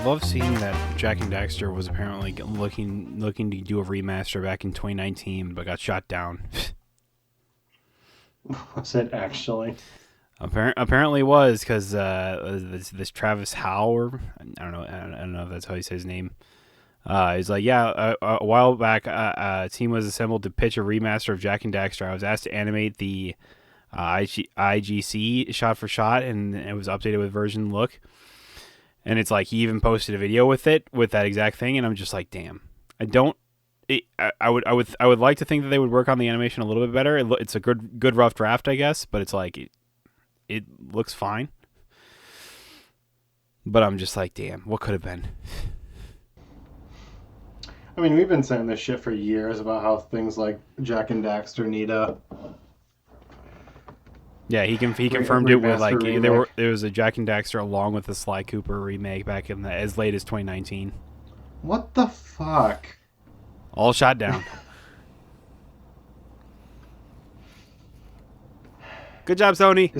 love seeing that Jack and Daxter was apparently looking to do a remaster back in 2019, but got shot down. Was it actually? Apparently it was because this Travis Howe, or I don't know if that's how you say his name. He's like, yeah, a while back, a team was assembled to pitch a remaster of Jack and Daxter. I was asked to animate the IGC shot for shot, and it was updated with version look. And it's like he even posted a video with that exact thing, and I'm just like, damn, I don't. I would like to think that they would work on the animation a little bit better. It's a good rough draft, I guess, but it's like it looks fine. But I'm just like, damn, what could have been? I mean, we've been saying this shit for years about how things like Jack and Daxter need a Yeah, he confirmed it with like remake. there was a Jack and Daxter along with the Sly Cooper remake back in as late as 2019. What the fuck? All shot down. Good job, Sony.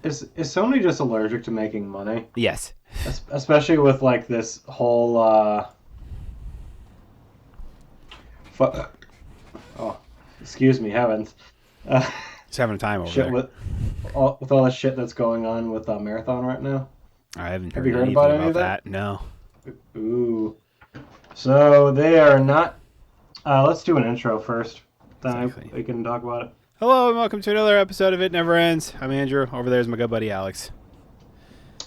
Is Sony just allergic to making money? Yes. Especially with like this whole oh, excuse me, heavens. Uh, He's having a time over shit there. with all the shit that's going on with Marathon right now. I haven't Have heard you heard anything about any about of that? that. No. Ooh. So they are not. Let's do an intro first. Then Exactly. we can talk about it. Hello and welcome to another episode of It Never Ends. I'm Andrew. Over there is my good buddy Alex.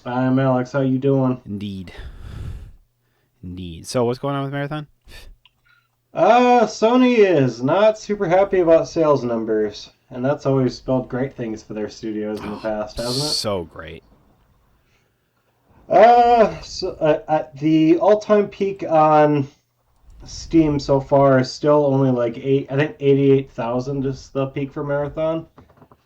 I'm Alex. How you doing? Indeed. So what's going on with Marathon? Sony is not super happy about sales numbers, and that's always spelled great things for their studios in the past, hasn't it? So great. At the all-time peak on Steam so far is still only like 88,000 is the peak for Marathon,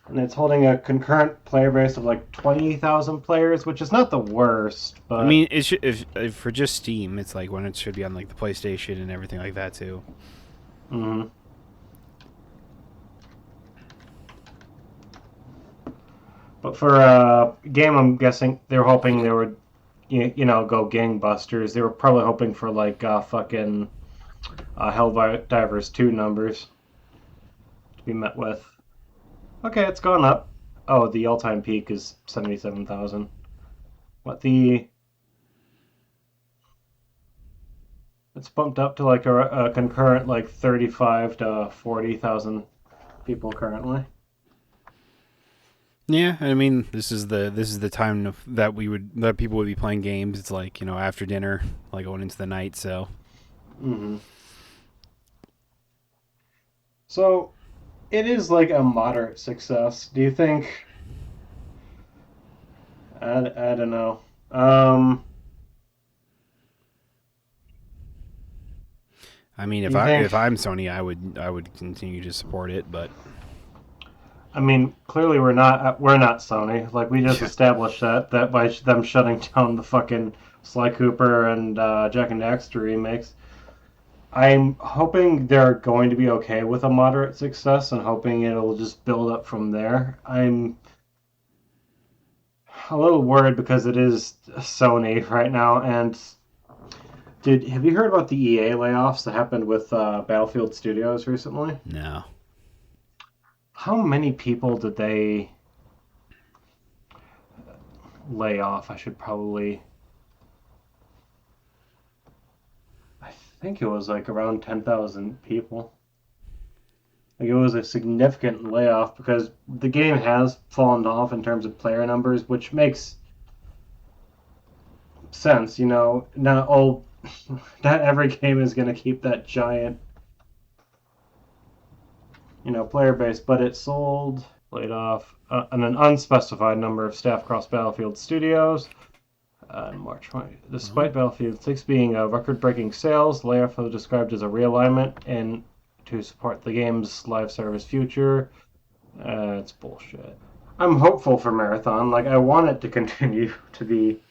and it's holding a concurrent player base of like 20,000 players, which is not the worst. But I mean, it should, if for just Steam, it's like when it should be on like the PlayStation and everything like that too. mhm. But for a game, I'm guessing they were hoping they would, go gangbusters. They were probably hoping for like fucking Helldivers 2 numbers to be met with. Okay, it's gone up. Oh, the all-time peak is 77,000. What the? It's bumped up to like a concurrent like 35 to 40,000 people currently. Yeah, I mean, this is the time that people would be playing games. It's like, after dinner, like going into the night. So Mm-hmm. So it is like a moderate success. Do you think? I don't know. I mean, Do you think? if I'm Sony, I would continue to support it. But I mean, clearly we're not Sony. Like we just established that by them shutting down the fucking Sly Cooper and Jack and Daxter remakes. I'm hoping they're going to be okay with a moderate success and hoping it'll just build up from there. I'm a little worried because it is Sony right now. And have you heard about the EA layoffs that happened with Battlefield Studios recently? no. How many people did they lay off? I think it was like around 10,000 people. Like it was a significant layoff because the game has fallen off in terms of player numbers, which makes sense. Not all, not every game is going to keep that giant, player base, but it sold, laid off an unspecified number of staff across Battlefield Studios. In March 20. Despite Battlefield 6 being a record-breaking sales, the layoff was described as a realignment and to support the game's live service future. It's bullshit. I'm hopeful for Marathon. Like, I want it to continue to be.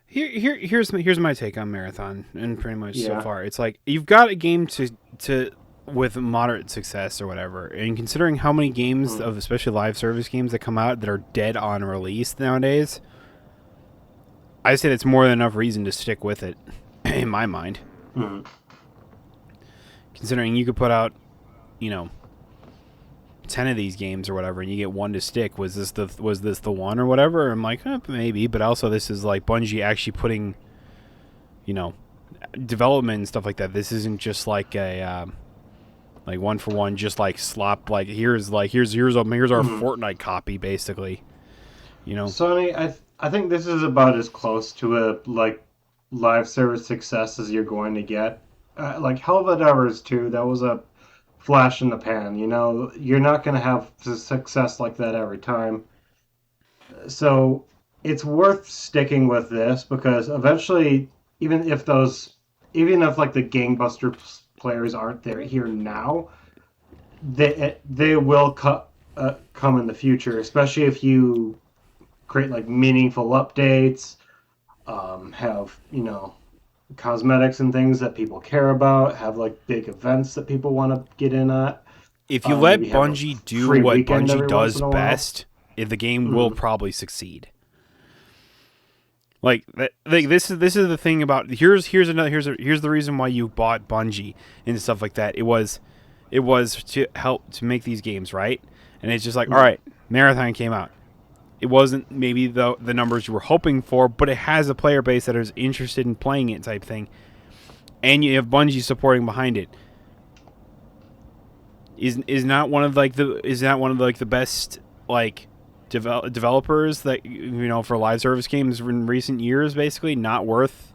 Here's my take on Marathon, and pretty much so Yeah. far, it's like you've got a game to with moderate success or whatever, and considering how many games of especially live service games that come out that are dead on release nowadays. I say that's more than enough reason to stick with it, in my mind. Mm. Considering you could put out, you know, 10 of these games or whatever, and you get one to stick. Was this the one or whatever? I'm like, maybe, but also this is like Bungie actually putting, you know, development and stuff like that. This isn't just like a like one for one, just like slop. Like here's our Fortnite copy, basically. You know, Sony, I think this is about as close to a like live service success as you're going to get. Like Helldivers 2, that was a flash in the pan. You know, you're not going to have success like that every time. So it's worth sticking with this because eventually, even if like the gangbuster players aren't there here now, they will come in the future, especially if you create like meaningful updates, have cosmetics and things that people care about, have like big events that people want to get in at. if you let Maybe have a Bungie do free what weekend Bungie every once does in a while. best, the game will Mm. probably succeed. Like this is the thing about here's the reason why you bought Bungie and stuff like that. It was to help to make these games, right? And it's just like, all right, Marathon came out. It wasn't maybe the numbers you were hoping for, but it has a player base that is interested in playing it, type thing. And you have Bungie supporting behind it. Is not one of the best like developers that for live service games in recent years, basically not worth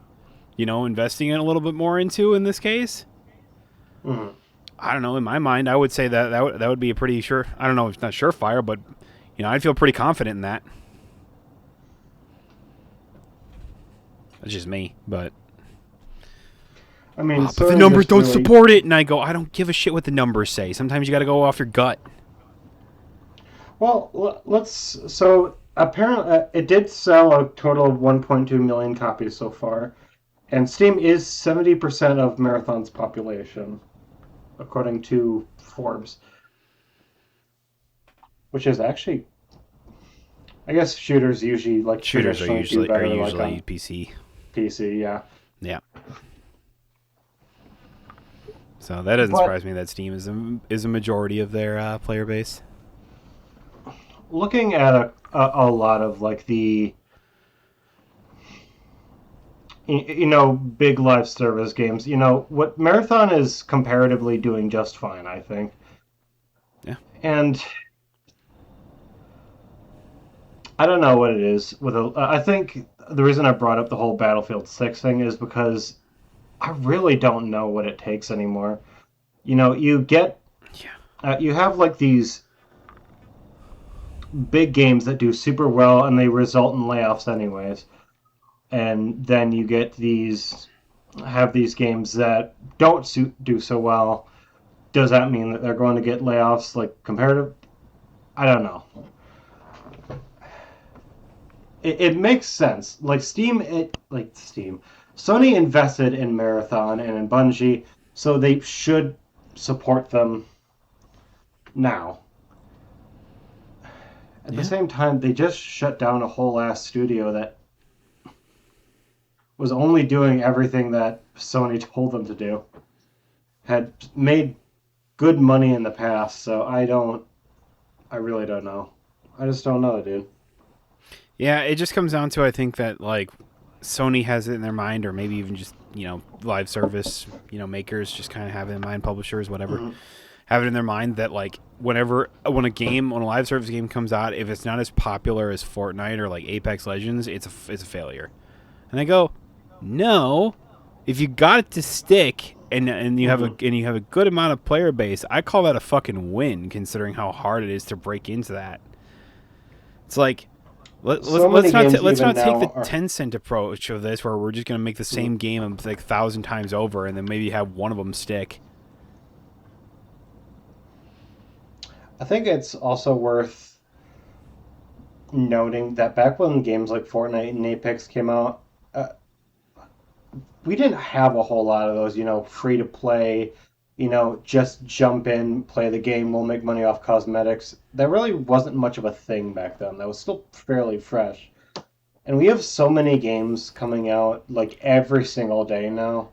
investing in a little bit more into in this case. Mm. I don't know. In my mind, I would say that would be a pretty sure. I don't know if it's not surefire, but I'd feel pretty confident in that. That's just me, but I mean, but the Sony numbers just don't really- support it, and I go, I don't give a shit what the numbers say. Sometimes you got to go off your gut. Well, let's. So apparently, it did sell a total of 1.2 million copies so far, and Steam is 70% of Marathon's population, according to Forbes. Which is actually, I guess shooters usually Shooters are traditionally usually do better usually on PC. PC, yeah. Yeah. So that doesn't But- surprise me that Steam is a majority of their player base. Looking at a lot of like the big live service games, what Marathon is comparatively doing just fine, I think. Yeah. And I don't know what it is with I think the reason I brought up the whole Battlefield 6 thing is because I really don't know what it takes anymore. You get you have like these big games that do super well and they result in layoffs anyways. And then you get these games that don't do so well. Does that mean that they're going to get layoffs like comparative? I don't know. It makes sense. Like Steam. Sony invested in Marathon and in Bungie, so they should support them now. At the same time, they just shut down a whole ass studio that was only doing everything that Sony told them to do. Had made good money in the past, so I really don't know. I just don't know, dude. Yeah, it just comes down to I think that like Sony has it in their mind, or maybe even just live service makers just kind of have it in mind, publishers, whatever, have it in their mind that like when a live service game comes out, if it's not as popular as Fortnite or like Apex Legends, it's a failure. And I go, no, if you got it to stick and you have a good amount of player base, I call that a fucking win considering how hard it is to break into that. It's like let's not take the Tencent approach of this where we're just going to make the same game like 1,000 times over and then maybe have one of them stick. I think it's also worth noting that back when games like Fortnite and Apex came out, we didn't have a whole lot of those, free to play, just jump in, play the game, we'll make money off cosmetics. That really wasn't much of a thing back then. That was still fairly fresh. And we have so many games coming out like every single day now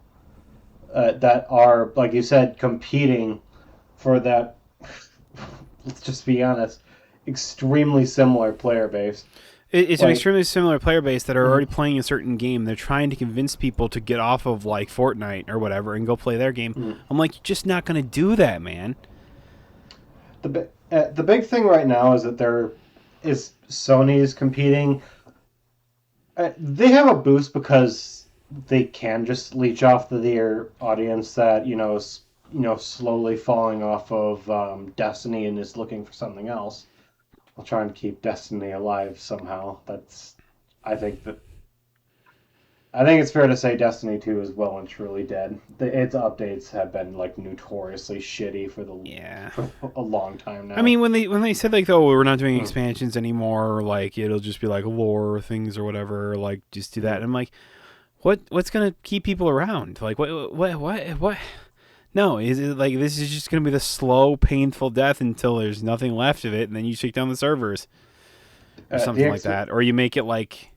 that are, like you said, competing for that. Let's just be honest, extremely similar player base. It's an Like, extremely similar player base that are already mm, playing a certain game. They're trying to convince people to get off of like Fortnite or whatever and go play their game. mm. I'm like, you're just not going to do that, man. The big thing right now is that there is Sony's competing. They have a boost because they can just leech off their audience that slowly falling off of Destiny and is looking for something else. I'll try and keep Destiny alive somehow. I think that I think it's fair to say Destiny 2 is well and truly dead. Its updates have been like notoriously shitty Yeah. for a long time I now. mean, when they said like, oh, we're not doing Mm, expansions anymore, or, like it'll just be like lore things or whatever, like just do that. mm. And I'm like, what's gonna keep people around? Like what? No, is it like this is just gonna be the slow, painful death until there's nothing left of it, and then you shake down the servers or The something like that, or you make it like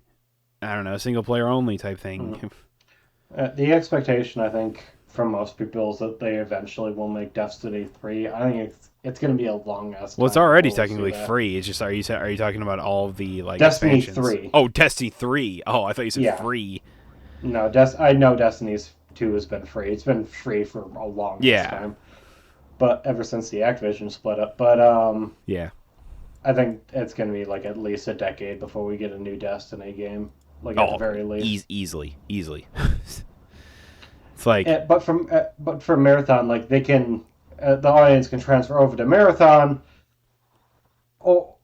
I don't know, single player only type mm. thing. The expectation, I think, from most people is that they eventually will make Destiny 3. I think it's going to be a long ass Well, it's time already before we'll see technically that. free. It's just are you talking about all of the like Destiny expansions? 3. Oh, Destiny 3. Oh, I thought you said Yeah. free. No, I know Destiny's 2 has been free. It's been free for a long ass Yeah, time. But ever since the Activision split up. But yeah. I think it's going to be like at least a decade before we get a new Destiny game. Like at the Oh, very least. easily. It's like But for Marathon, like they can, the audience can transfer over to Marathon. Oh,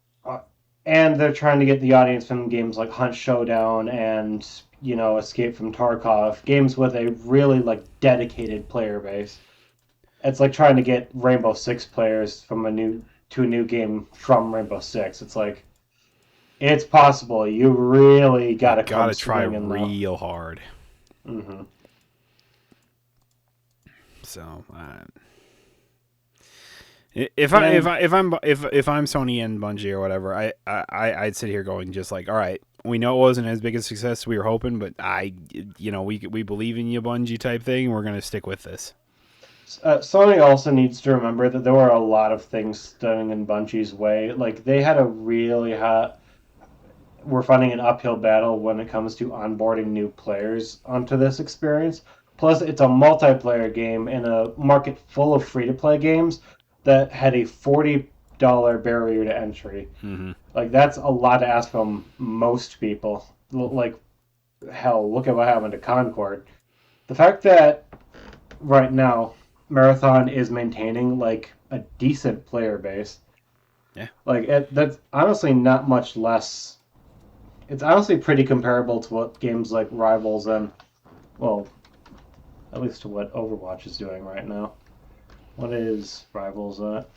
and they're trying to get the audience from games like Hunt Showdown and Escape from Tarkov, games with a really like dedicated player base. It's like trying to get Rainbow Six players from a new game from Rainbow Six. It's like it's possible. You really got you to come gotta try swinging though. real hard. Mm-hmm. So And if I'm Sony and Bungie or whatever, I'd sit here going just like, all right, we know it wasn't as big a success as we were hoping, but we believe in you, Bungie type thing. We're gonna stick with this. Sony also needs to remember that there were a lot of things standing in Bungie's way. Like they had a really hot. We're finding an uphill battle when it comes to onboarding new players onto this experience. Plus, it's a multiplayer game in a market full of free to play games that had a $40 barrier to entry. Mm-hmm. Like that's a lot to ask from most people. Like hell, look at what happened to Concord. The fact that right now Marathon is maintaining like a decent player base, Yeah. that's honestly not much less. It's honestly pretty comparable to what games like Rivals and, well, at least to what Overwatch is doing right now. What is Rivals at?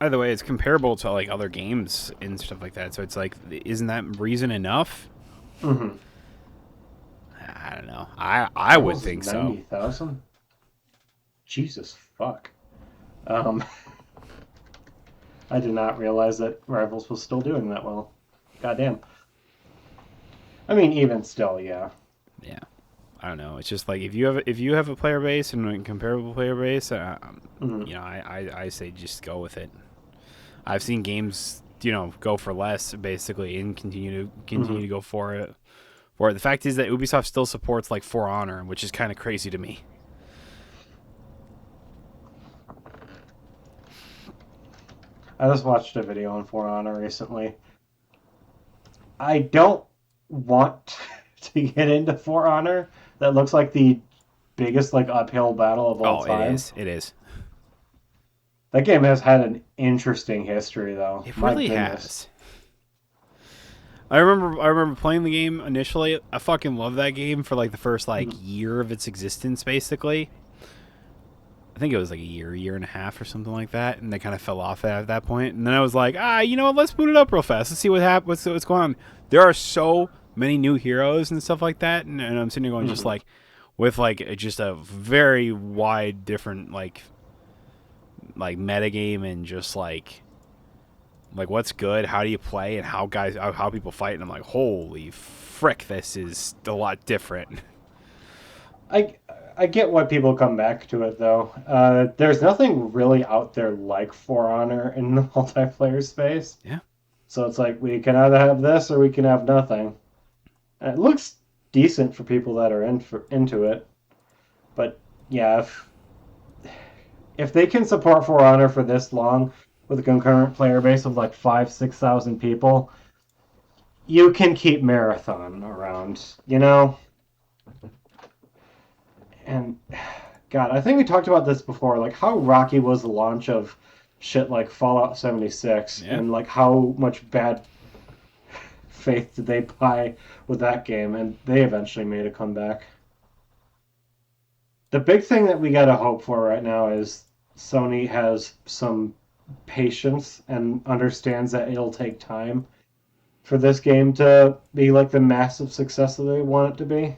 Either way, it's comparable to like other games and stuff like that. So it's like, isn't that reason enough? Mm-hmm. I don't know. I would Rivals think is so. 90,000? Jesus fuck. Um, I did not realize that Rivals was still doing that well. Goddamn. I mean, even still, yeah. Yeah. I don't know. It's just like if you have a player base and a comparable player base, Mm-hmm. I say just go with it. I've seen games go for less basically and continue Mm-hmm. to go for it. Or the fact is that Ubisoft still supports like For Honor, which is kind of crazy to me. I just watched a video on For Honor recently. I don't want to get into For Honor. That looks like the biggest like uphill battle of all Oh, it time. is. It is. That game has had an interesting history, though. It My really goodness. has. I remember playing the game initially. I fucking loved that game for like the first like Mm-hmm. year of its existence, basically. I think it was like a year and a half or something like that, and they kind of fell off at that point. And then I was like, let's boot it up real fast. Let's see what happens. What's going on? There are so many new heroes and stuff like that, and I'm sitting there going just Mm-hmm. like with like just a very wide different like metagame and just like like what's good, how do you play, and how people fight. And I'm like, holy frick, this is a lot different. I I get why people come back to it though. There's nothing really out there like For Honor in the multiplayer space. Yeah. So it's like we can either have this or we can have nothing. And it looks decent for people that are into it. But yeah, if they can support For Honor for this long with a concurrent player base of like 5,000-6,000 people, you can keep Marathon around, you know? And God, I think we talked about this before, like how rocky was the launch of shit like Fallout 76 Yeah. and like how much bad faith did they buy with that game, and they eventually made a comeback. The big thing that we got to hope for right now is Sony has some patience and understands that it'll take time for this game to be like the massive success that they want it to be.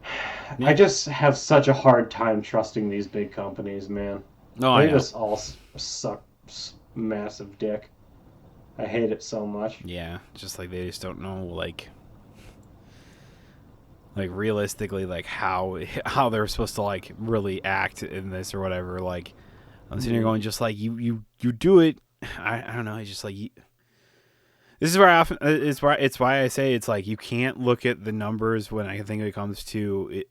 I Yeah. just have such a hard time trusting these big companies, man. No, I They know. just all suck massive dick. I hate it so much. Yeah, just like they just don't know like realistically like how they're supposed to like really act in this or whatever. Like I'm sitting here Mm-hmm. going, just like you do it. I don't know. It's just like this is where I often it's why I say it's like you can't look at the numbers when I think it comes to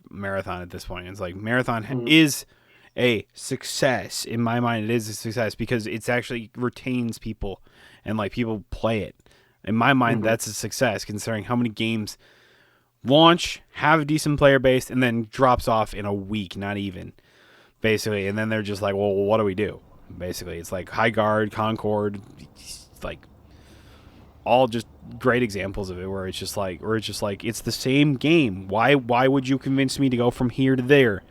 Marathon at this point. It's like Marathon Mm-hmm. is a success in my mind. It is a success because it's actually retains people and like people play it. In my mind, Mm-hmm. that's a success considering how many games launch, have a decent player base, and then drops off in a week, not even basically. And then they're just like, well, what do we do? Basically, it's like High Guard, Concord, like all just great examples of it where it's just like it's the same game. Why would you convince me to go from here to there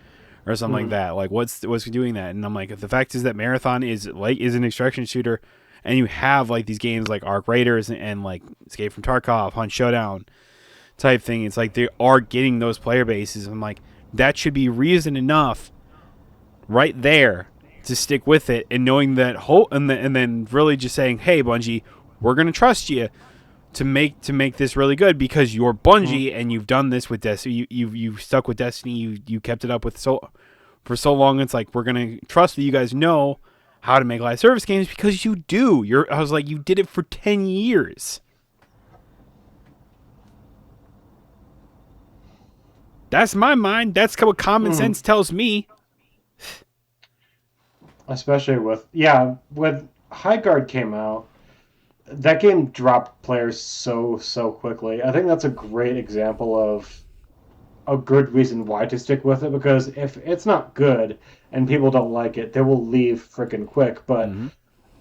or something like Mm-hmm. that? Like what's doing that? And I'm like, the fact is that Marathon is an extraction shooter, and you have like these games like Arc Raiders and like Escape from Tarkov, Hunt Showdown type thing. It's like they are getting those player bases. I'm like, that should be reason enough right there to stick with it, and knowing that and then really just saying, hey Bungie, we're gonna trust you to make this really good because you're Mm-hmm. Bungie and you've done this with Destiny. You've stuck with Destiny. You kept it up with for so long. It's like we're gonna trust that you guys know how to make live service games because you do. I was like, you did it for 10 years. That's my mind. That's what common Mm-hmm. sense tells me. Especially with when High Guard came out, that game dropped players so quickly. I think that's a great example of a good reason why to stick with it, because if it's not good and people don't like it, they will leave freaking quick. But Mm-hmm.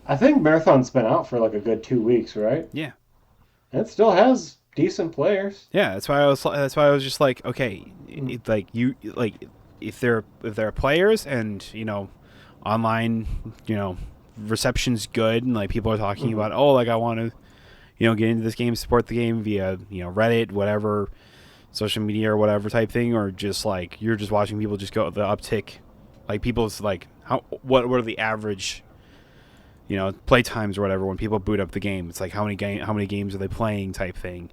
I think Marathon's been out for like a good 2 weeks, right? Yeah. And it still has decent players. Yeah, that's why I was just like, okay, Mm. like you like if there are players and online, reception's good and like people are talking Mm-hmm. about, oh, like I want to get into this game, support the game via Reddit, whatever, social media or whatever type thing, or just like you're just watching people just go the uptick, like people's like what are the average play times or whatever when people boot up the game. It's like how many games are they playing type thing,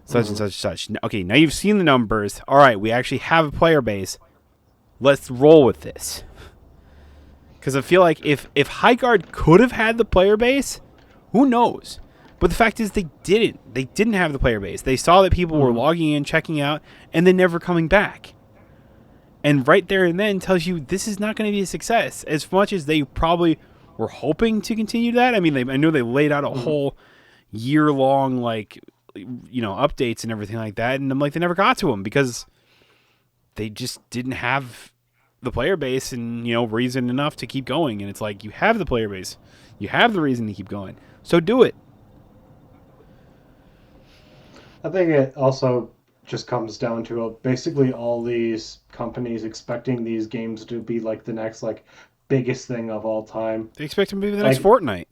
such and Mm-hmm. such. Okay, now you've seen the numbers. All right, we actually have a player base. Let's roll with this. Because I feel like if High Guard could have had the player base, who knows? But the fact is they didn't. They didn't have the player base. They saw that people were Mm-hmm. logging in, checking out, and then never coming back. And right there and then tells you this is not going to be a success. As much as they probably were hoping to continue that. I mean, I know they laid out a Mm-hmm. whole year-long updates and everything like that, and I'm like they never got to them because they just didn't have the player base and reason enough to keep going. And it's like you have the player base, you have the reason to keep going, so do it. I think it also just comes down to basically all these companies expecting these games to be like the next like biggest thing of all time. They expect them to be the next Like Fortnite.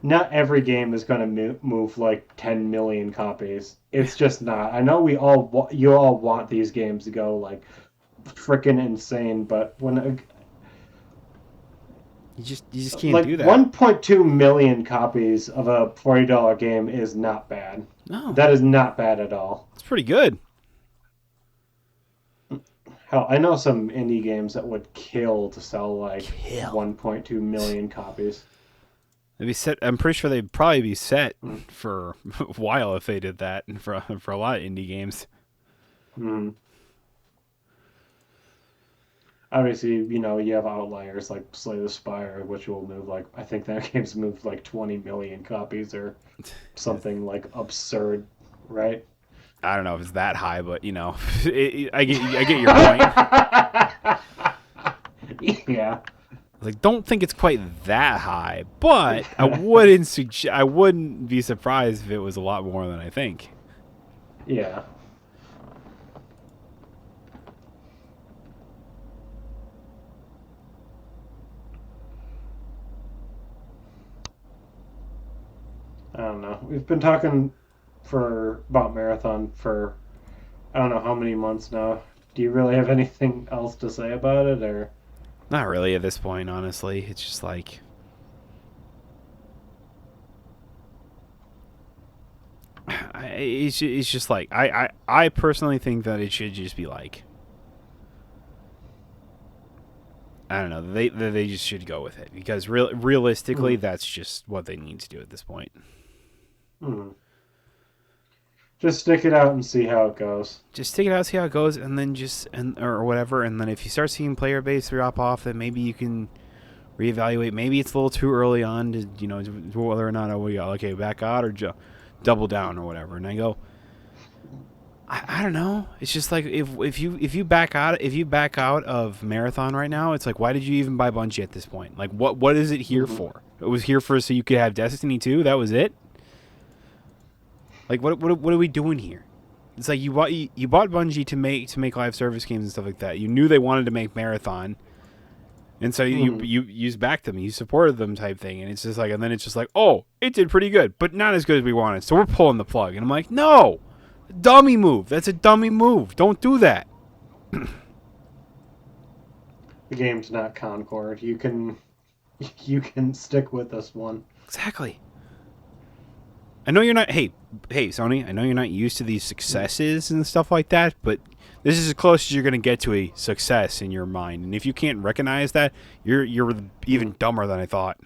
not every game is going to move like 10 million copies. It's just not. I know you all want these games to go like freaking insane. But when You just can't like do that. 1.2 million copies of a $40 game is not bad. No, That is not bad at all. it's pretty good. Hell, I know some indie games that would kill to sell like Kill. 1.2 million copies. They'd be set. I'm pretty sure they'd probably be set Mm. for a while if they did that for a lot of indie games. Mm. Obviously, you have outliers like Slay the Spire, which will move like I think that game's moved like 20 million copies or something like absurd, right? I don't know if it's that high, but I get your point. Yeah. Like, don't think it's quite that high, but I wouldn't be surprised if it was a lot more than I think. Yeah. I don't know. We've been talking about Marathon for I don't know how many months now. Do you really have anything else to say about it, or? Not really at this point, honestly. It's just like it's just like I personally think that it should just be like I don't know. They just should go with it because realistically, Mm. that's just what they need to do at this point. Mm. Just stick it out and see how it goes. Just stick it out, see how it goes, and then or whatever. And then if you start seeing player base drop off, then maybe you can reevaluate. Maybe it's a little too early on to whether or not okay, back out or double down or whatever. And I go, I don't know. It's just like if you back out of Marathon right now, it's like why did you even buy Bungie at this point? Like what is it here Mm-hmm. for? It was here for so you could have Destiny 2. That was it. Like what are we doing here? It's like you bought Bungie to make live service games and stuff like that. You knew they wanted to make Marathon, and so you backed them, you supported them type thing. And it's just like, and then it's just like, oh, it did pretty good, but not as good as we wanted. So we're pulling the plug. And I'm like, no, dummy move. That's a dummy move. Don't do that. The game's not Concord. You can stick with this one. Exactly. I know you're not. Hey, Sony. I know you're not used to these successes and stuff like that, but this is as close as you're going to get to a success in your mind. And if you can't recognize that, you're even dumber than I thought.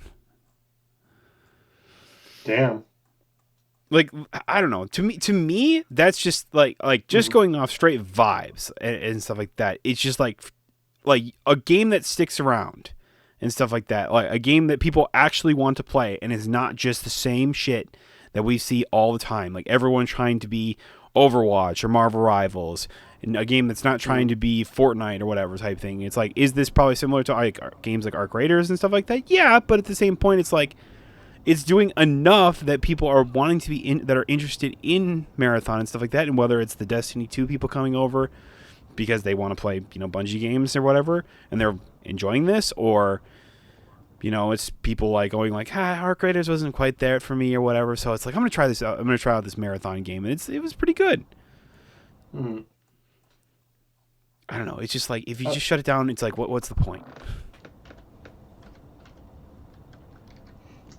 Damn. Like I don't know. To me, that's just like just going off straight vibes and stuff like that. It's just like a game that sticks around and stuff like that. Like a game that people actually want to play and is not just the same shit that we see all the time. Like everyone trying to be Overwatch or Marvel Rivals, and a game that's not trying to be Fortnite or whatever type thing. It's like, is this probably similar to like games like Arc Raiders and stuff like that? Yeah, but at the same point, it's like it's doing enough that people are wanting to be that are interested in Marathon and stuff like that. And whether it's the Destiny 2 people coming over because they want to play Bungie games or whatever, and they're enjoying this, or it's people like going like, Arc Raiders wasn't quite there for me or whatever. So it's like, I'm going to try this out. I'm going to try out this Marathon game. And it was pretty good. Mm. I don't know. It's just like, if you just shut it down, it's like, what's the point?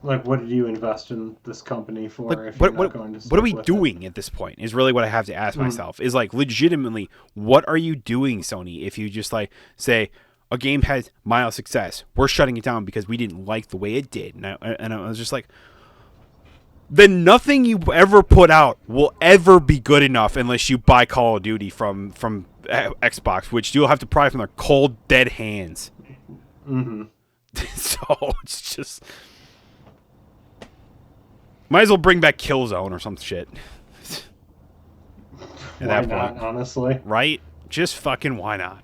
Like, what did you invest in this company for Like, if you're not going to what are we stick with doing at this point is really what I have to ask myself. Is like, legitimately, what are you doing, Sony? If you just like say, a game has mild success, we're shutting it down because we didn't like the way it did. And I was just like, then nothing you ever put out will ever be good enough unless you buy Call of Duty from Xbox, which you'll have to pry from their cold, dead hands. Mm-hmm. So it's just, might as well bring back Killzone or some shit. At Why that not, point, honestly? right? Just fucking why not?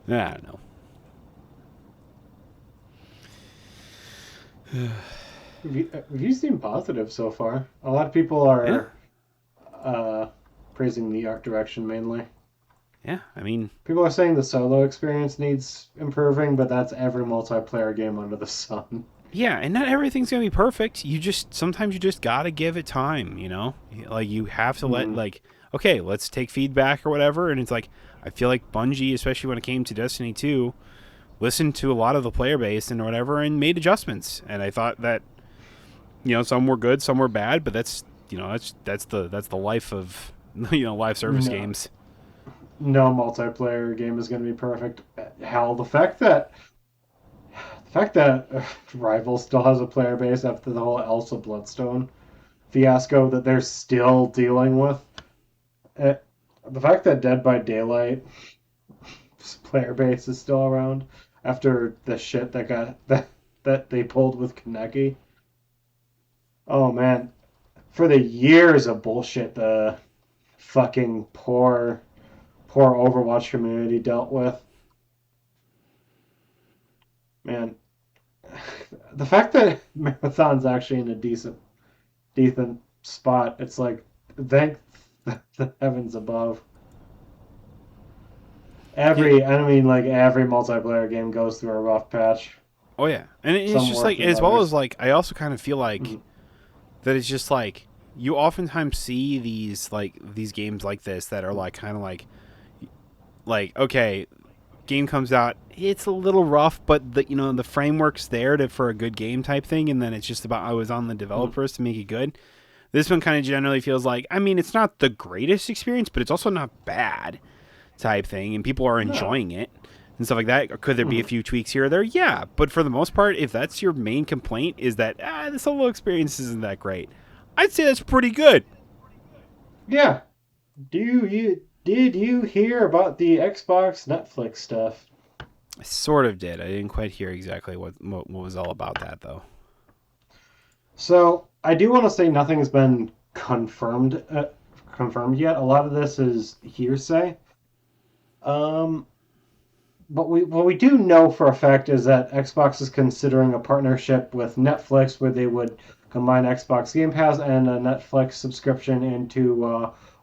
I don't know. You seem positive so far. A lot of people are praising the art direction mainly. Yeah, I mean, People are saying the solo experience needs improving, but that's every multiplayer game under the sun. yeah, and not everything's gonna be perfect. Sometimes you just gotta give it time. Like you have to let Mhm. like, okay, let's take feedback or whatever. And it's like, I feel like Bungie, especially when it came to Destiny 2, listened to a lot of the player base and whatever and made adjustments. And I thought that, some were good, some were bad, but that's the life of live service No, games. no multiplayer game is going to be perfect. Hell, the fact that Rival still has a player base after the whole Elsa Bloodstone fiasco that they're still dealing with. Uh, the fact that Dead by Daylight player base is still around after the shit that they pulled with Kaneki. Oh man, for the years of bullshit the fucking poor Overwatch community dealt with. Man, the fact that Marathon's actually in a decent spot, it's like thank the heavens above. Yeah. Every multiplayer game goes through a rough patch. Oh yeah, and it's Some just worse like, than as well as others. like, I also kind of feel like Mhm. that it's just like, you oftentimes see these games like this that are like kind of like okay, game comes out, it's a little rough, but the framework's there for a good game type thing, and then it's just about, I was on the developers to make it good. This one kind of generally feels like, I mean, it's not the greatest experience, but it's also not bad type thing, and people are No. enjoying it and stuff like that. Could there be a Mhm. few tweaks here or there? Yeah, but for the most part, if that's your main complaint, is that the solo experience isn't that great, I'd say that's pretty good. Yeah. Did you hear about the Xbox Netflix stuff? I sort of did. I didn't quite hear exactly what was all about that though. So I do want to say nothing's been confirmed yet. A lot of this is hearsay. Um, but what we do know for a fact is that Xbox is considering a partnership with Netflix where they would combine Xbox Game Pass and a Netflix subscription into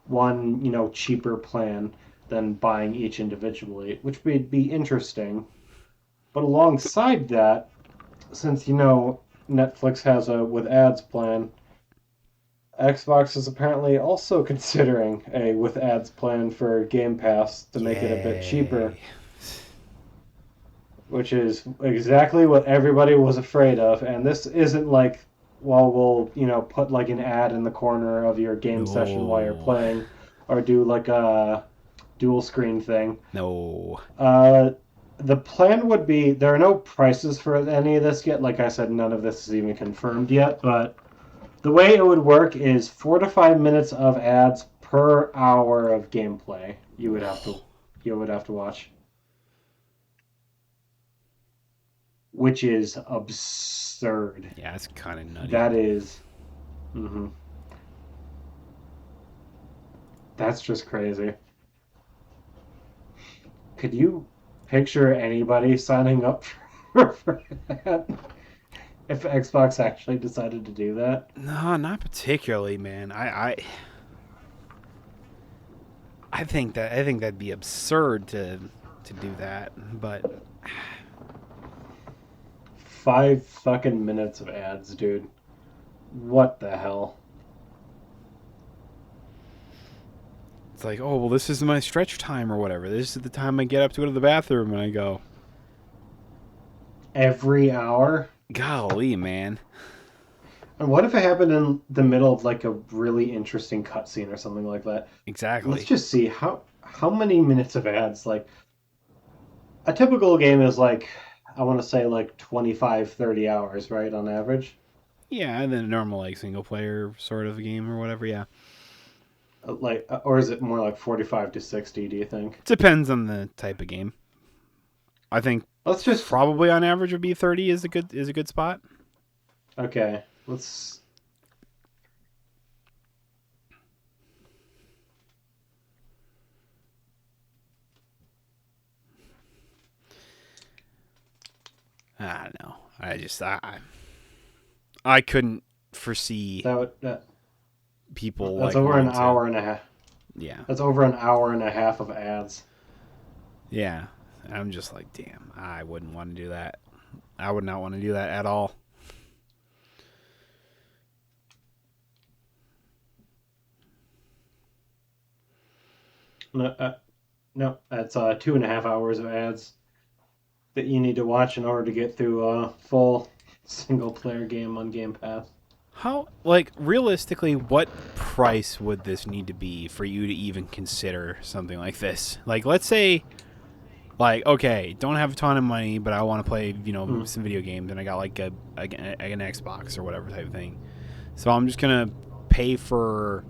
one, cheaper plan than buying each individually, which would be interesting. But alongside that, since Netflix has a with ads plan, Xbox is apparently also considering a with ads plan for Game Pass to make it a bit cheaper, Yay. which is exactly what everybody was afraid of. And this isn't like, well, we'll put like an ad in the corner of your game session while you're No. playing, or do like a dual screen thing. No. Uh, the plan would be there are no prices for any of this yet. Like I said, none of this is even confirmed yet, but the way it would work is 4 to 5 minutes of ads per hour of gameplay. You would have to watch, which is absurd. Yeah, that's kind of nutty. That is, mhm. That's just crazy. Could you picture anybody signing up for that if Xbox actually decided to do that? No, not particularly, man. I think that'd be absurd to do that, but 5 fucking minutes of ads, dude. What the hell? it's like, oh well, this is my stretch time or whatever. This is the time I get up to go to the bathroom, and I go, Every hour? golly, man. And what if it happened in the middle of like a really interesting cutscene or something like that? Let's Exactly. just see how many minutes of ads. Like a typical game is like I want to say like 25, 30 hours, right, on average. Yeah, and then a normal like single player sort of game or whatever. Yeah, Or is it more like 45 to 60, do you think? depends on the type of game. I think Let's just probably on average would be 30 is a good spot. okay. Let's I don't know. I couldn't foresee that people that's like over an wanting to. hour and a half. Yeah, That's over an hour and a half of ads. yeah. I'm just like, damn. I wouldn't want to do that. I would not want to do that at all. No, no, that's 2.5 hours of ads that you need to watch in order to get through a full single player game on Game Pass. How, like, realistically, what price would this need to be for you to even consider something like this? Like, let's say, like, okay, don't have a ton of money, but I want to play, Hmm. some video games, and I got like an Xbox or whatever type of thing. So I'm just gonna pay for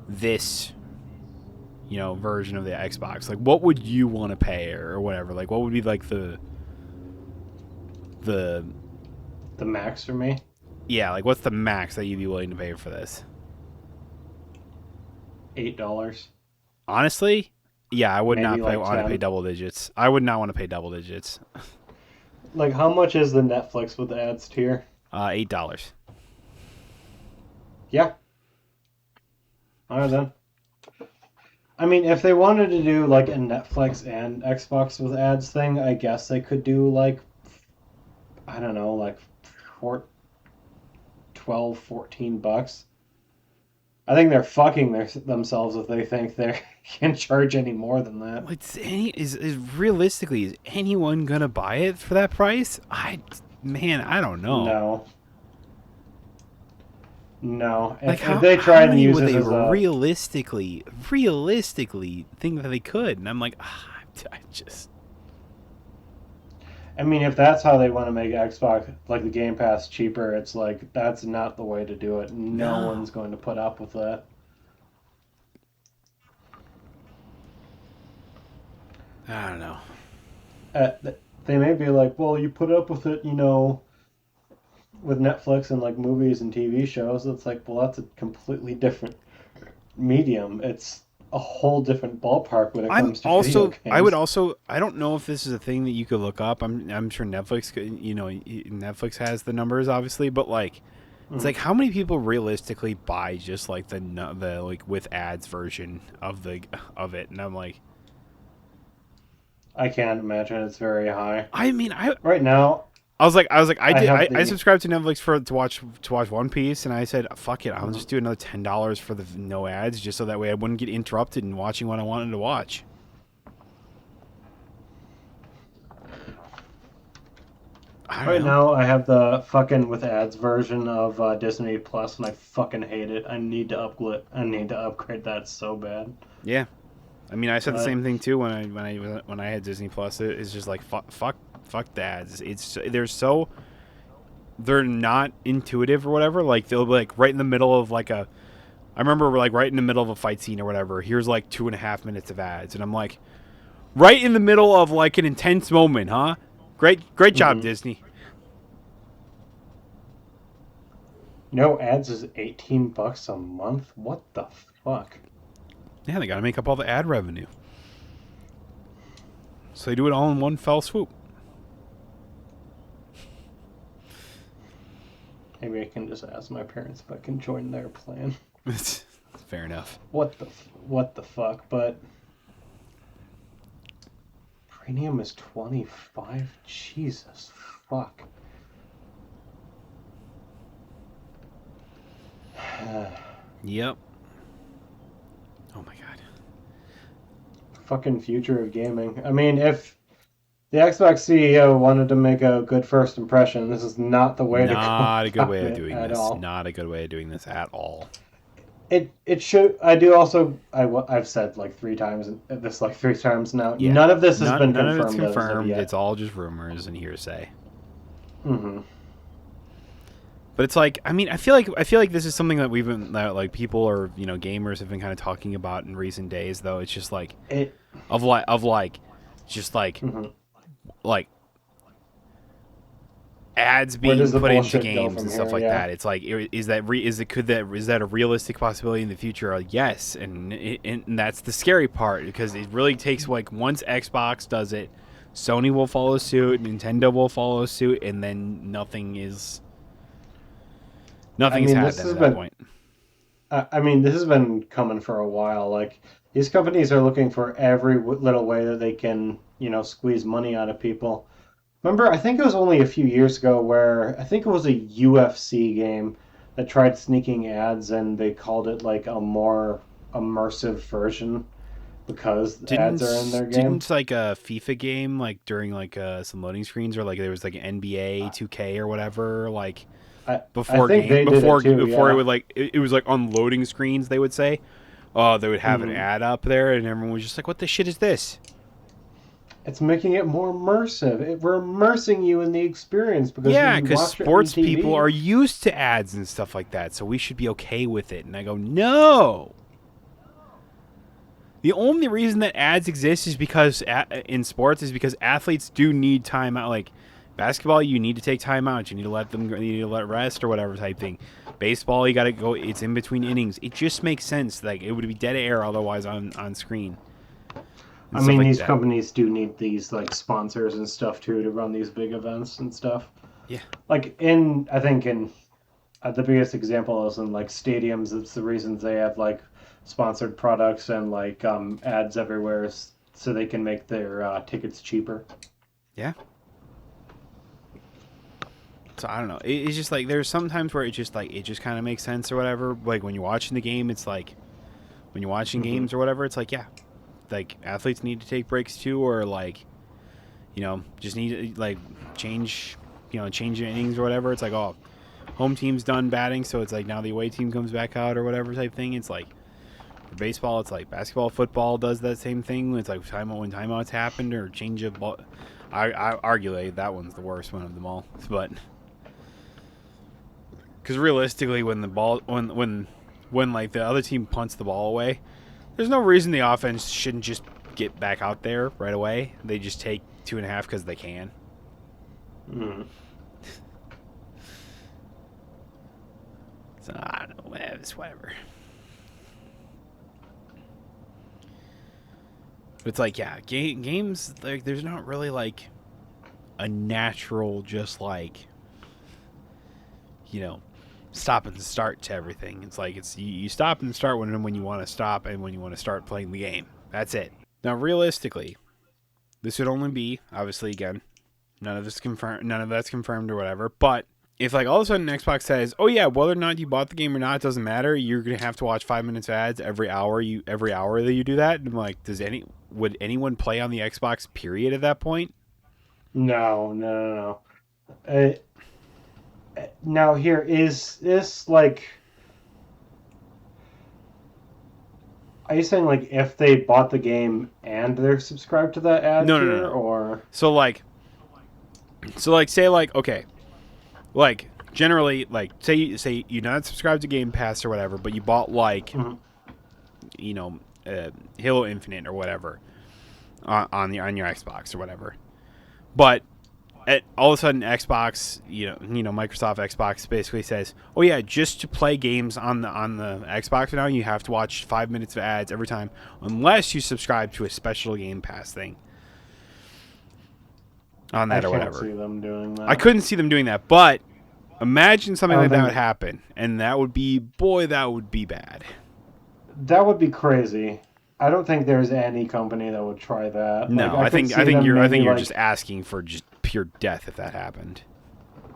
this, version of the Xbox. Like, what would you want to pay or whatever? Like, what would be like the The max for me, yeah, like what's the max that you'd be willing to pay for this? $8. Honestly, yeah, I would Maybe not like want to pay 10. double digits. I would not want to pay double digits. Like, how much is the Netflix with ads tier? $8. Yeah, all right then. I mean, if they wanted to do like a Netflix and Xbox with ads thing, I guess they could do like, I don't know, like four, 12, $14. I think they're fucking themselves if they think they can charge any more than that. Is realistically, is anyone gonna buy it for that price? I don't know. No, no. Like If how they how try and many use would this they as a, realistically think that they could? And I'm like, I just I mean, if that's how they want to make Xbox like the Game Pass cheaper, it's like that's not the way to do it. No no. one's going to put up with that. I don't know. Uh, they may be like, well, you put up with it, with Netflix and like movies and TV shows. It's like, well, that's a completely different medium. It's a whole different ballpark when it comes to video I would games. also, I don't know if this is a thing that you could look up. I'm sure Netflix, Netflix has the numbers obviously, but like, it's Mm. like how many people realistically buy just like the like with ads version of it, and I'm like, I can't imagine it's very high. I mean, Right now, I was like, I have I the. subscribed to Netflix to watch One Piece, and I said, fuck it, I'll Mhm. just do another $10 for the no ads, just so that way I wouldn't get interrupted in watching what I wanted to watch. I don't Right know. now, I have the fucking with ads version of Disney Plus, and I fucking hate it. I need to upgrade that so bad. Yeah, I mean, I said the But same thing too when I had Disney Plus. It's just like fuck the ads. They're not intuitive or whatever. Like they'll be like right in the middle of like a. I remember like right in the middle of a fight scene or whatever. Here's like 2.5 minutes of ads, and I'm like, right in the middle of like an intense moment, huh? Great job, mhm. Disney. No ads is $18 a month. What the fuck? Yeah, they got to make up all the ad revenue, so they do it all in one fell swoop. Maybe I can just ask my parents if I can join their plan. Fair enough. What the fuck? But premium is 25. Jesus fuck. Yep. Oh my god. Fucking future of gaming. I mean, if the Xbox CEO wanted to make a good first impression, this is not the way to go Not a good about way of it doing at this. all. Not a good way of doing this at all. It should. I do also. I've said like three times now. Yeah. None of this has been None of it's confirmed as of confirmed. It's yet. all just rumors and hearsay. Hmm. But it's like, I mean, I feel like this is something that that like people or gamers have been kind of talking about in recent days. Though it's just like It. just like Mhm. like ads Where does being the put into bullshit go games from and stuff here? like Yeah. that. It's like, is that a realistic possibility in the future? Yes, and that's the scary part, because it really takes, like, once Xbox does it, Sony will follow suit, Nintendo will follow suit, and then nothing I is mean, this happened has at that been. point. I mean, this has been coming for a while. Like these companies are looking for every little way that they can, squeeze money out of people. Remember, I think it was only a few years ago where I think it was a UFC game that tried sneaking ads and they called it like a more immersive version. because ads are in their game. Didn't like a FIFA game like during like some loading screens, or like there was like an NBA 2K or whatever, like I think they did it too. before it Yeah. would like it was like on loading screens, they would say, oh, they would have an Hmm. ad up there, and everyone was just like, what the shit is this? It's making it more immersive. We're immersing you in the experience because when Yeah, you because watch it on sports people TV, are used to ads and stuff like that, so we should be okay with it. And I go, no. The only reason that ads exist is because in sports is because athletes do need time out. Like basketball, you need to take time out. You need to let them. You need to let rest or whatever type thing. Baseball, you got to go. It's in between innings. It just makes sense. Like it would be dead air otherwise on screen and I stuff mean, like these that. companies do need these like sponsors and stuff too to run these big events and stuff. Yeah, I think in the biggest example is in like stadiums. It's the reasons they have like sponsored products and like ads everywhere so they can make their tickets cheaper. yeah. So I don't know. It's just like there's sometimes where it just kind of makes sense or whatever. Like when you're watching the game, it's like when you're watching Hmm. games or whatever, it's like yeah, like athletes need to take breaks too, or like just need to like change, change your innings or whatever. It's like, oh, home team's done batting, so it's like now the away team comes back out or whatever type thing. It's like for baseball, it's like basketball, football does that same thing. It's like when timeouts happened or change of ball. I argue that one's the worst one of them all, but because realistically, when the ball when like the other team punts the ball away, there's no reason the offense shouldn't just get back out there right away. They just take 2.5 because they can. Mm. So I don't know, it's whatever. But it's like, yeah, games like there's not really like a natural just like you know stop and start to everything. It's like you stop and start when you want to stop and when you want to start playing the game. That's it. Now, realistically, this would only be obviously again none of this confirmed, none of that's confirmed or whatever. But if like all of a sudden Xbox says, "Oh yeah, whether or not you bought the game or not, it doesn't matter. You're gonna have to watch 5 minutes of ads every hour that you do that." And I'm like, would anyone play on the Xbox period at that point? No, no, no, no. Now here is this like. Are you saying like if they bought the game and they're subscribed to that ad No, no, no, tier, no. or So like, say like okay, like generally like say you're not subscribed to Game Pass or whatever, but you bought like Mhm. you know Halo Infinite or whatever on your Xbox or whatever. But all of a sudden, Xbox, Microsoft Xbox basically says, "Oh yeah, just to play games on the Xbox now, you have to watch 5 minutes of ads every time, unless you subscribe to a special Game Pass thing on I that or can't whatever." see them doing I that. couldn't see them doing that, but imagine I something don't like that would think happen, and that would be bad. that would be crazy. I don't think there's any company that would try that. Like No, I could see them I maybe think you're just like. asking for just pure death if that happened.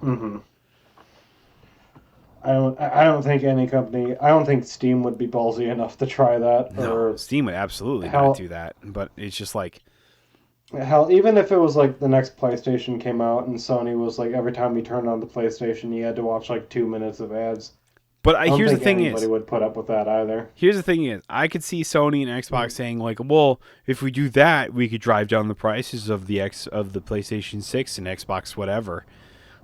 Hmm. I don't think any company. I don't think Steam would be ballsy enough to try that. No, Or Steam would absolutely not do hell, that. But it's just like, even if it was like the next PlayStation came out and Sony was like every time you turned on the PlayStation you had to watch like 2 minutes of ads. but I don't here's the think thing anybody is, would put up with that either. I could see Sony and Xbox Mhm. saying like, well, if we do that, we could drive down the prices of the PlayStation 6 and Xbox whatever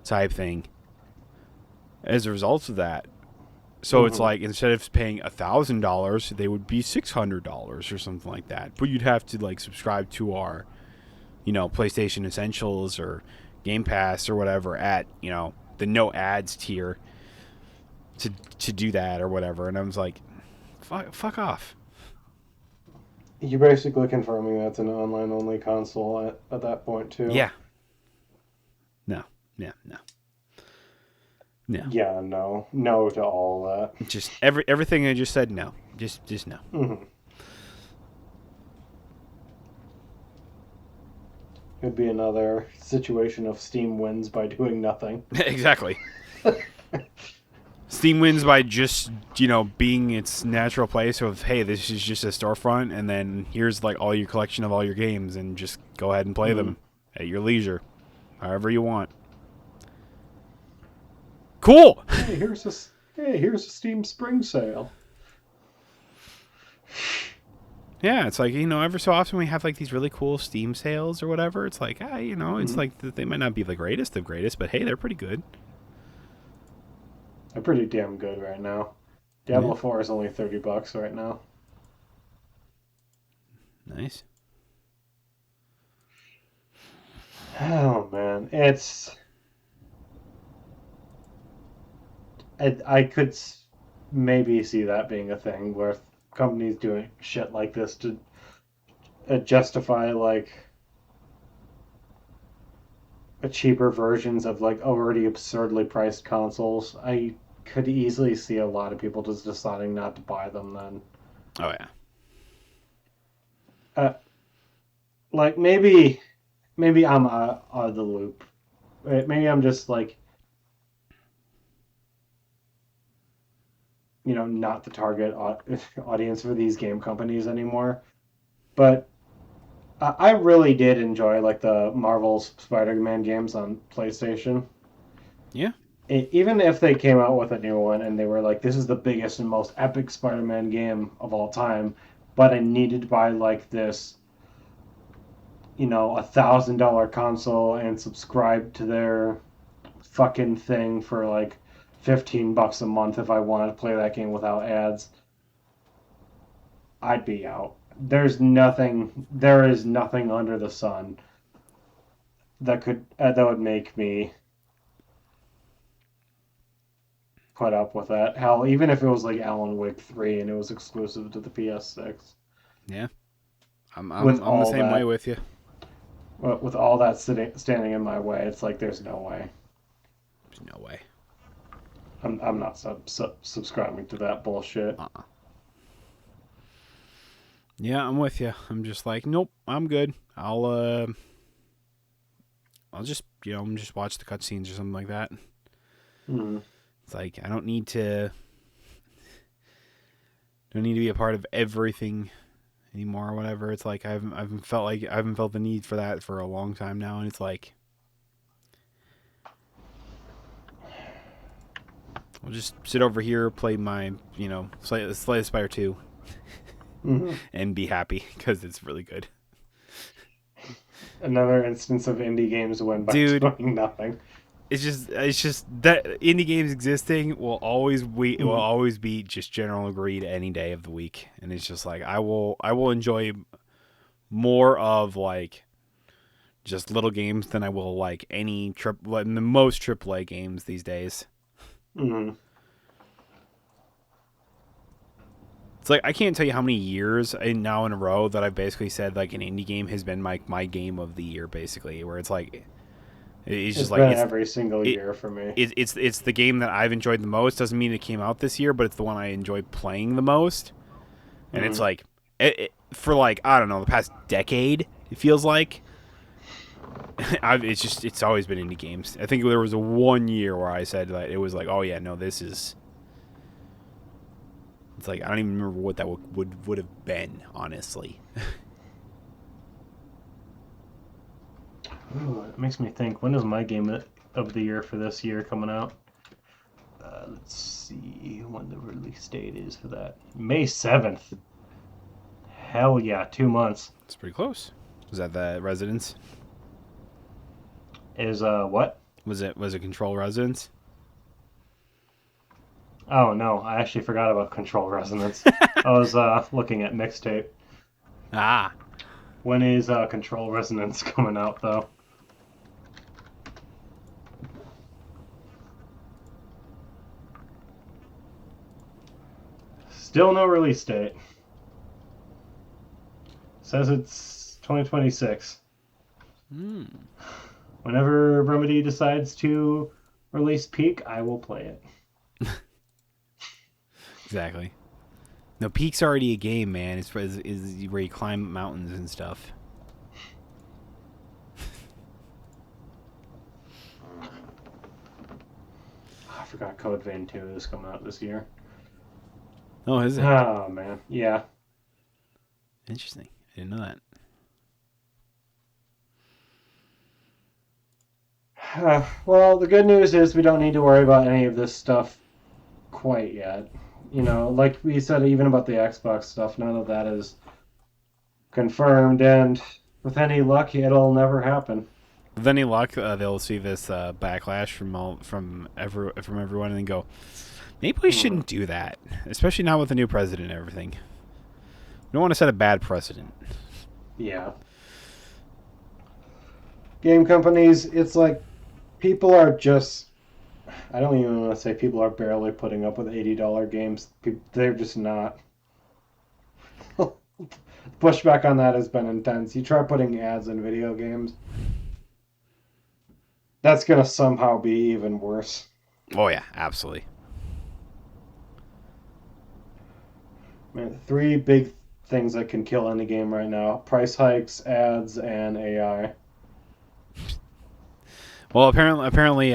type thing as a result of that. So it's Mhm. like instead of paying $1,000, they would be $600 or something like that. But you'd have to like subscribe to our, PlayStation Essentials or Game Pass or whatever at the no ads tier to to do that or whatever. And I was like, fuck off. You're basically confirming that's an online only console at that point too. Yeah, no, yeah, no, no. Yeah, no, no to all that. Just everything I just said. No, just no. Hmm. It'd be another situation of Steam wins by doing nothing. Exactly. Steam wins by just, being its natural place of, hey, this is just a storefront, and then here's like all your collection of all your games, and just go ahead and play them at your leisure, however you want. Cool. Here's a Steam Spring Sale. Yeah, it's like, ever so often we have like these really cool Steam sales or whatever. It's like, it's like they might not be the greatest of greatest, but hey, they're pretty good. They're pretty damn good right now. Diablo 4 is only $30 right now. Nice. Oh man, I could maybe see that being a thing where companies doing shit like this to justify like cheaper versions of like already absurdly priced consoles. I could easily see a lot of people just deciding not to buy them then. Oh yeah. Like maybe I'm out of the loop. Maybe I'm just like, not the target audience for these game companies anymore. But I really did enjoy like the Marvel's Spider-Man games on PlayStation. Yeah. Even if they came out with a new one and they were like, this is the biggest and most epic Spider-Man game of all time, but I needed to buy like this, $1,000 console and subscribe to their fucking thing for like $15 a month if I wanted to play that game without ads, I'd be out. There is nothing under the sun that would make me put up with that. Hell, even if it was like Alan Wake 3 and it was exclusive to the PS6. Yeah. I'm the same way with you. With all that standing in my way, it's like there's no way. There's no way. I'm not subscribing to that bullshit. Yeah, I'm with you. I'm just like, nope, I'm good. I'll just just watch the cutscenes or something like that. It's like I don't need to be a part of everything anymore or whatever. It's like I haven't felt the need for that for a long time now, and it's like I'll just sit over here, play my Slay the Spire 2, and be happy because it's really good. Another instance of indie games win by doing nothing. It's just that indie games existing will always be just general greed any day of the week, and it's just like I will enjoy more of like just little games than I will like the most AAA games these days. It's like I can't tell you how many years now in a row that I've basically said like an indie game has been my game of the year, basically, where it's like it's just like every single year for me. It's the game that I've enjoyed the most. Doesn't mean it came out this year, but it's the one I enjoyed playing the most. And it's like for like I don't know, the past decade, it feels like it's always been indie games. I think there was a 1 year where I said that it was like, oh yeah, no, this is. It's like I don't even remember what that would have been, honestly. Ooh, it makes me think. When is my game of the year for this year coming out? Let's see when the release date is for that. May 7th. Hell yeah, 2 months. It's pretty close. Was that the Residence? Is what? Was it Control Residence? Oh no, I actually forgot about Control Resonance. I was looking at Mixtape. Ah. When is Control Resonance coming out though? Still no release date. Says it's 2026. Whenever Remedy decides to release Peak, I will play it. Exactly. No, Peak's already a game, man. It's where you climb mountains and stuff. forgot Code Vein 2 is coming out this year. Oh, is it? Oh, man. Yeah. Interesting. I didn't know that. Well, the good news is we don't need to worry about any of this stuff quite yet. Like we said, even about the Xbox stuff, none of that is confirmed, and with any luck, it'll never happen. With any luck, they'll see this backlash from everyone and then go, maybe we shouldn't do that, especially not with the new president and everything. We don't want to set a bad precedent. Yeah. Game companies, it's like people are just. I don't even want to say people are barely putting up with $80 games. They're just not. Pushback on that has been intense. You try putting ads in video games, that's going to somehow be even worse. Oh, yeah, absolutely. Man, 3 big things that can kill any game right now: price hikes, ads, and AI. Well, apparently,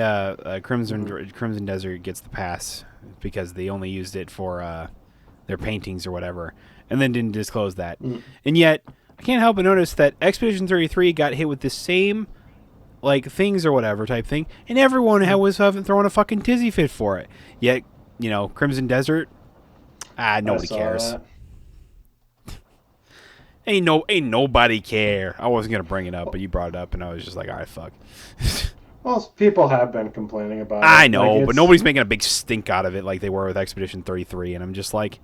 Crimson Desert gets the pass because they only used it for their paintings or whatever, and then didn't disclose that. And yet, I can't help but notice that Expedition 33 got hit with the same like things or whatever type thing, and everyone was throwing a fucking tizzy fit for it. Yet, Crimson Desert, nobody cares. That. Ain't nobody care. I wasn't gonna bring it up, but you brought it up, and I was just like, all right, fuck. Well, people have been complaining about it. I know, but nobody's making a big stink out of it like they were with Expedition 33, and I'm just like,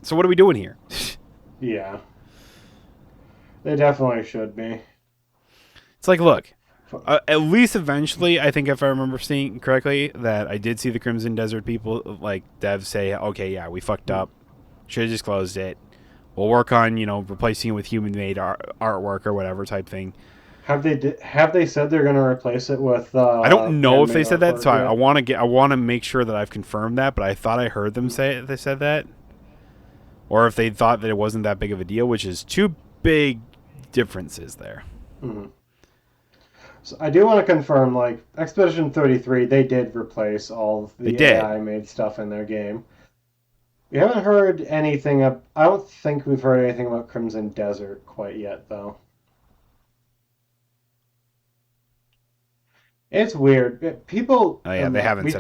so what are we doing here? Yeah. They definitely should be. It's like, look, at least eventually, I think if I remember seeing correctly, that I did see the Crimson Desert people, like devs, say, okay, yeah, we fucked up. Should have just closed it. We'll work on, replacing it with human-made artwork or whatever type thing. Have they said they're going to replace it with? I don't know if they said that, so I want to make sure that I've confirmed that. But I thought I heard them say they said that, or if they thought that it wasn't that big of a deal, which is two big differences there. Mm-hmm. So I do want to confirm, like Expedition 33, they did replace all of the AI-made stuff in their game. We haven't heard anything. I don't think we've heard anything about Crimson Desert quite yet, though. It's weird. People. Oh yeah, they haven't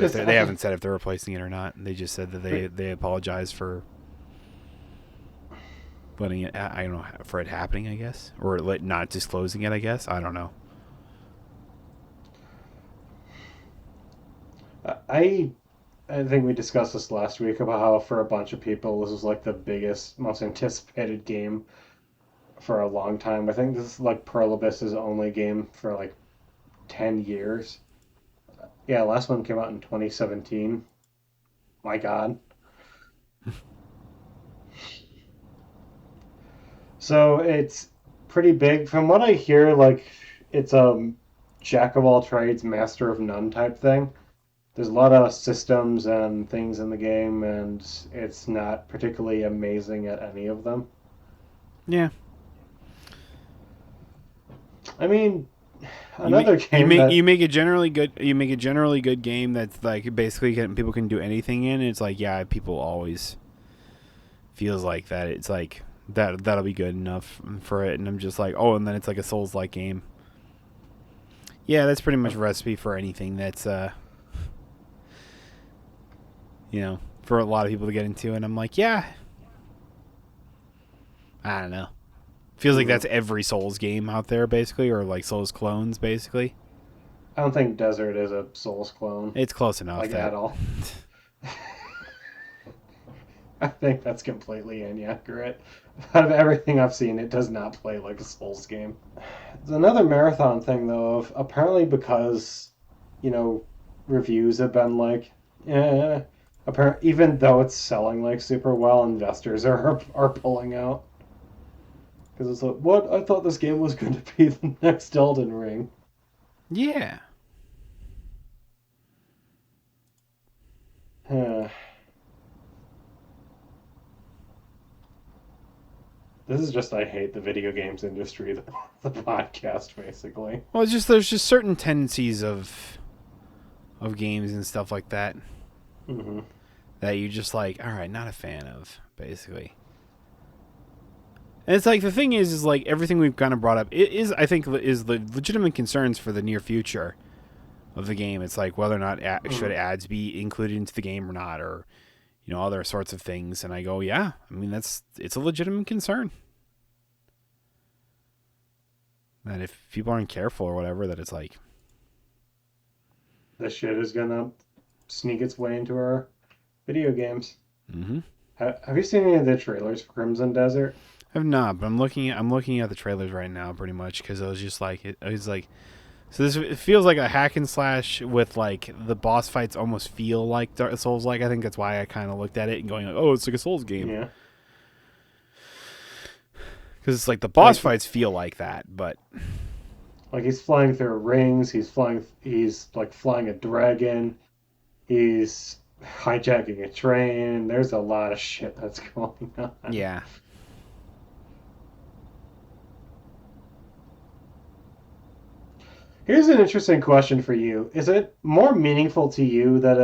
said if they're replacing it or not. They just said that they apologize for letting it. I don't know, for it happening, I guess, or not disclosing it. I guess I don't know. I think we discussed this last week about how for a bunch of people this is like the biggest, most anticipated game for a long time. I think this is like Pearl Abyss's only game for like 10 years. Yeah, last one came out in 2017. My God. So it's pretty big. From what I hear, like it's a jack of all trades, master of none type thing. There's a lot of systems and things in the game, and it's not particularly amazing at any of them. Yeah. I mean, another game you make a generally good game that's like basically people can do anything in. It's like, yeah, people always feels like that. It's like that'll be good enough for it, and I'm just like, oh, and then it's like a Souls-like game. Yeah, that's pretty much a recipe for anything that's for a lot of people to get into, and I'm like, yeah, I don't know. Feels like that's every Souls game out there, basically, or like Souls clones, basically. I don't think Desert is a Souls clone. It's close enough. At all. I think that's completely inaccurate. Out of everything I've seen, it does not play like a Souls game. There's another marathon thing, though, of apparently because, reviews have been like, even though it's selling like super well, investors are pulling out. Because it's like, what? I thought this game was going to be the next Elden Ring. Yeah. This is just I hate the video games industry, the podcast, basically. Well, there's just certain tendencies of of games and stuff like that Hmm. that you just like, all right, not a fan of, basically. And it's like the thing is like everything we've kind of brought up it is I think is the legitimate concerns for the near future of the game. It's like whether or not should Hmm. ads be included into the game or not, or other sorts of things. And I go, yeah, I mean it's a legitimate concern that if people aren't careful or whatever, that it's like, This shit is gonna sneak its way into our video games. mm-hmm. Have you seen any of the trailers for Crimson Desert? I've not, but I'm looking at the trailers right now pretty much because I was just like it was like so this it feels like a hack and slash with like the boss fights almost feel like Dark Souls like. I think that's why I kind of looked at it and going like, oh, it's like a Souls game Yeah. because it's like the boss Like fights feel like that, but like he's flying through rings. He's like flying a dragon. He's hijacking a train. There's a lot of shit that's going on. yeah. Here's an interesting question for you. Is it more meaningful to you that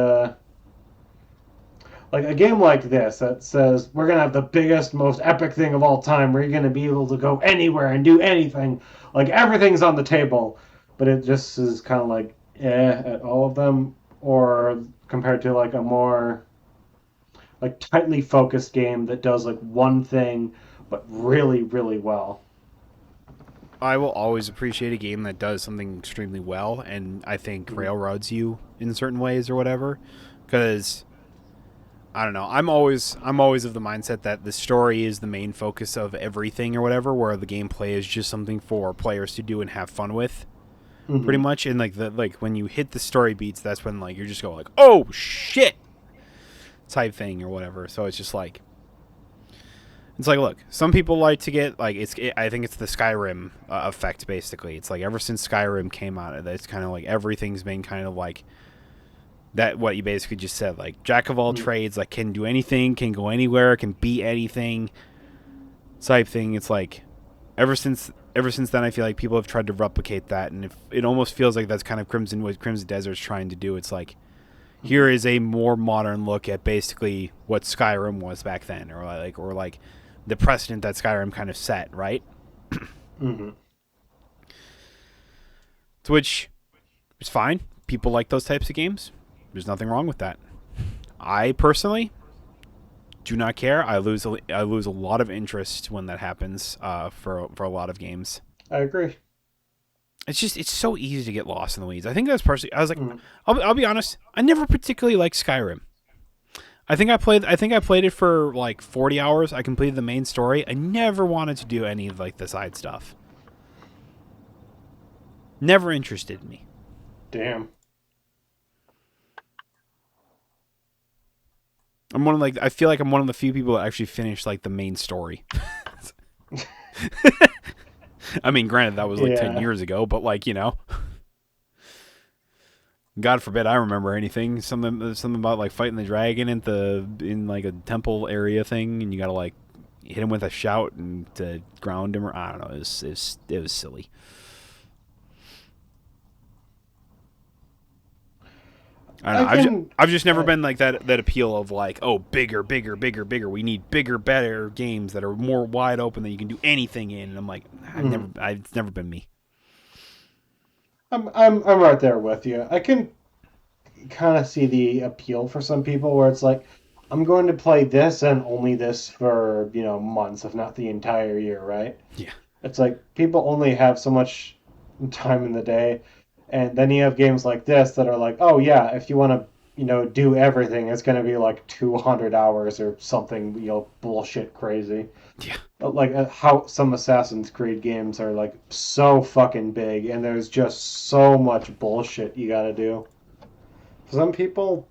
like a game like this that says we're gonna have the biggest, most epic thing of all time, where you're gonna be able to go anywhere and do anything, like everything's on the table, but it just is kind of like at all of them, or compared to like a more like tightly focused game that does like one thing but really, really well. I will always appreciate a game that does something extremely well, and I think Mhm. railroads you in certain ways or whatever, because I don't know. I'm always of the mindset that the story is the main focus of everything or whatever, where the gameplay is just something for players to do and have fun with, pretty Hmm. much. And like when you hit the story beats, that's when like you're just going like, oh shit, type thing or whatever. So it's like look, some people like to get like I think it's the Skyrim effect basically. It's like ever since Skyrim came out, it's kind of like everything's been kind of like that what you basically just said, like jack of all trades, like can do anything, can go anywhere, can be anything type thing. It's like ever since then I feel like people have tried to replicate that, and if it almost feels like that's kind of what Crimson Desert's trying to do. It's like Hmm. here is a more modern look at basically what Skyrim was back then, or like the precedent that Skyrim kind of set, right? Hmm. To which is fine. People like those types of games. There's nothing wrong with that. I personally do not care. I lose a lot of interest when that happens for a lot of games. I agree. It's so easy to get lost in the weeds. I think that's personally. I was like, Hmm. I'll be honest. I never particularly liked Skyrim. I think I played it for like 40 hours. I completed the main story. I never wanted to do any of like the side stuff. Never interested in me. Damn. I feel like I'm one of the few people that actually finished like the main story. I mean, granted that was like 10 Yeah. years ago, but like, God forbid I remember anything. Something about like fighting the dragon in like a temple area thing, and you gotta like hit him with a shout and to ground him. Or I don't know. It was silly. I don't I know. I've just, can. I've just never I, been like that appeal of like, oh, bigger, bigger, bigger, bigger. We need bigger, better games that are more wide open that you can do anything in. And I'm like, mhm. it's never been me. I'm right there with you. I can kind of see the appeal for some people where it's like, I'm going to play this and only this for, months, if not the entire year, right? Yeah. It's like people only have so much time in the day. And then you have games like this that are like, oh yeah, if you want to, do everything, it's going to be like 200 hours or something, bullshit crazy. Yeah. Like how some Assassin's Creed games are like so fucking big and there's just so much bullshit you got to do. Some people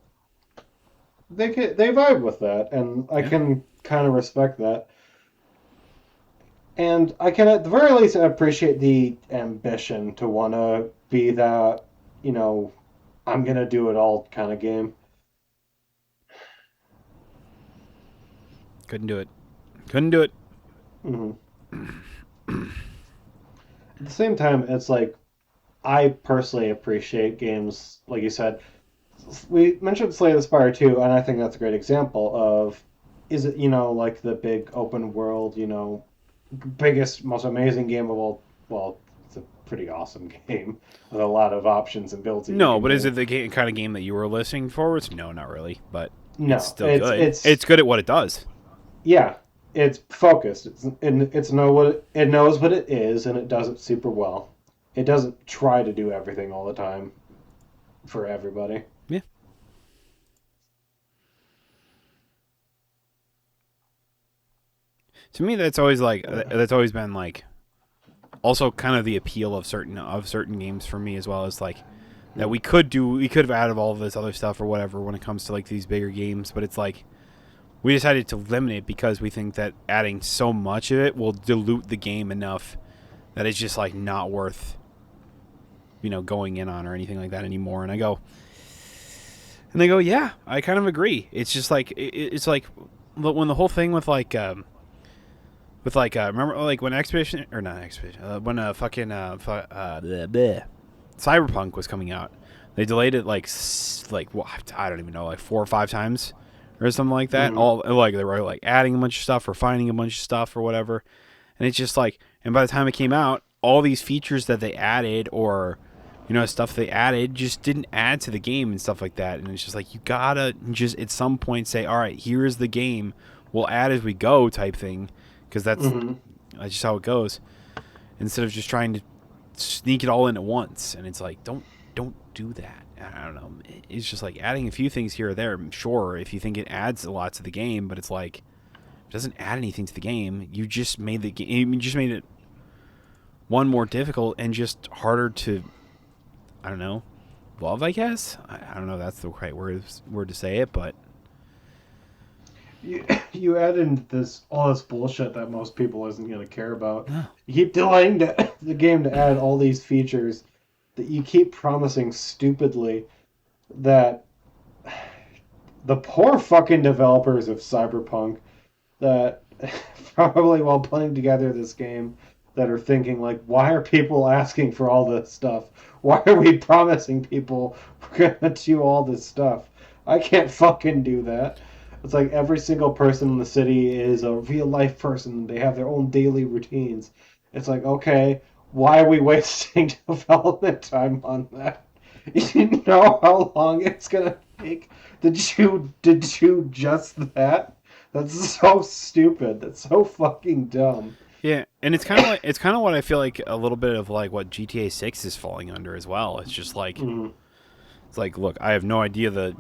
they vibe with that, and I Yeah. can kind of respect that. And I can at the very least appreciate the ambition to want to be that, you know, I'm gonna do it all kind of game. Couldn't do it. Couldn't do it. Hmm. At the same time, it's like I personally appreciate games, like you said. we mentioned Slay the Spire 2, and I think that's a great example of, is it, like the big open world, biggest, most amazing game of all, well, it's a pretty awesome game with a lot of options and builds that you No, can but is do. it the kind of game that you were listening forwards? No, not really. But it's No, still good. it's It's good at what it does. yeah, it's focused. It knows what it is, and it does it super well. It doesn't try to do everything all the time for everybody. Yeah. To me, that's always like that's always been like also kind of the appeal of certain games for me as well as like that we could have added all of this other stuff or whatever when it comes to like these bigger games, but it's like we decided to limit it because we think that adding so much of it will dilute the game enough that it's just like not worth going in on or anything like that anymore. And they go, yeah, I kind of agree. It's just like it's like when the whole thing with like remember like when Expedition or not Expedition when fucking bleh, bleh, Cyberpunk was coming out, they delayed it like well, I don't even know, like 4 or 5 times or something like that. Mm-hmm. All like they were like adding a bunch of stuff or finding a bunch of stuff or whatever, and it's just like, and by the time it came out, all these features that they added or stuff they added just didn't add to the game and stuff like that. And it's just like you gotta just at some point say, all right, here is the game. We'll add as we go type thing, because Mm-hmm. that's just how it goes. Instead of just trying to sneak it all in at once, and it's like don't do that. I don't know. It's just like adding a few things here or there. Sure, if you think it adds a lot to the game, but it's like it doesn't add anything to the game. You just made the game. You just made it one more difficult and just harder to. I don't know. Love, I guess. I don't know. If that's the right word to say it, but You add in this all this bullshit that most people isn't going to care about. no. You keep delaying the game to add all these features that you keep promising stupidly that the poor fucking developers of Cyberpunk that probably while putting together this game that are thinking like, why are people asking for all this stuff? Why are we promising people we're gonna do all this stuff? I can't fucking do that. It's like every single person in the city is a real life person. They have their own daily routines. It's like, okay, why are we wasting development time on that? You know how long it's gonna take? Did you just that? That's so stupid. That's so fucking dumb. Yeah, and it's kind of what I feel like a little bit of like what GTA 6 is falling under as well. It's just like Mm, it's like look, I have no idea the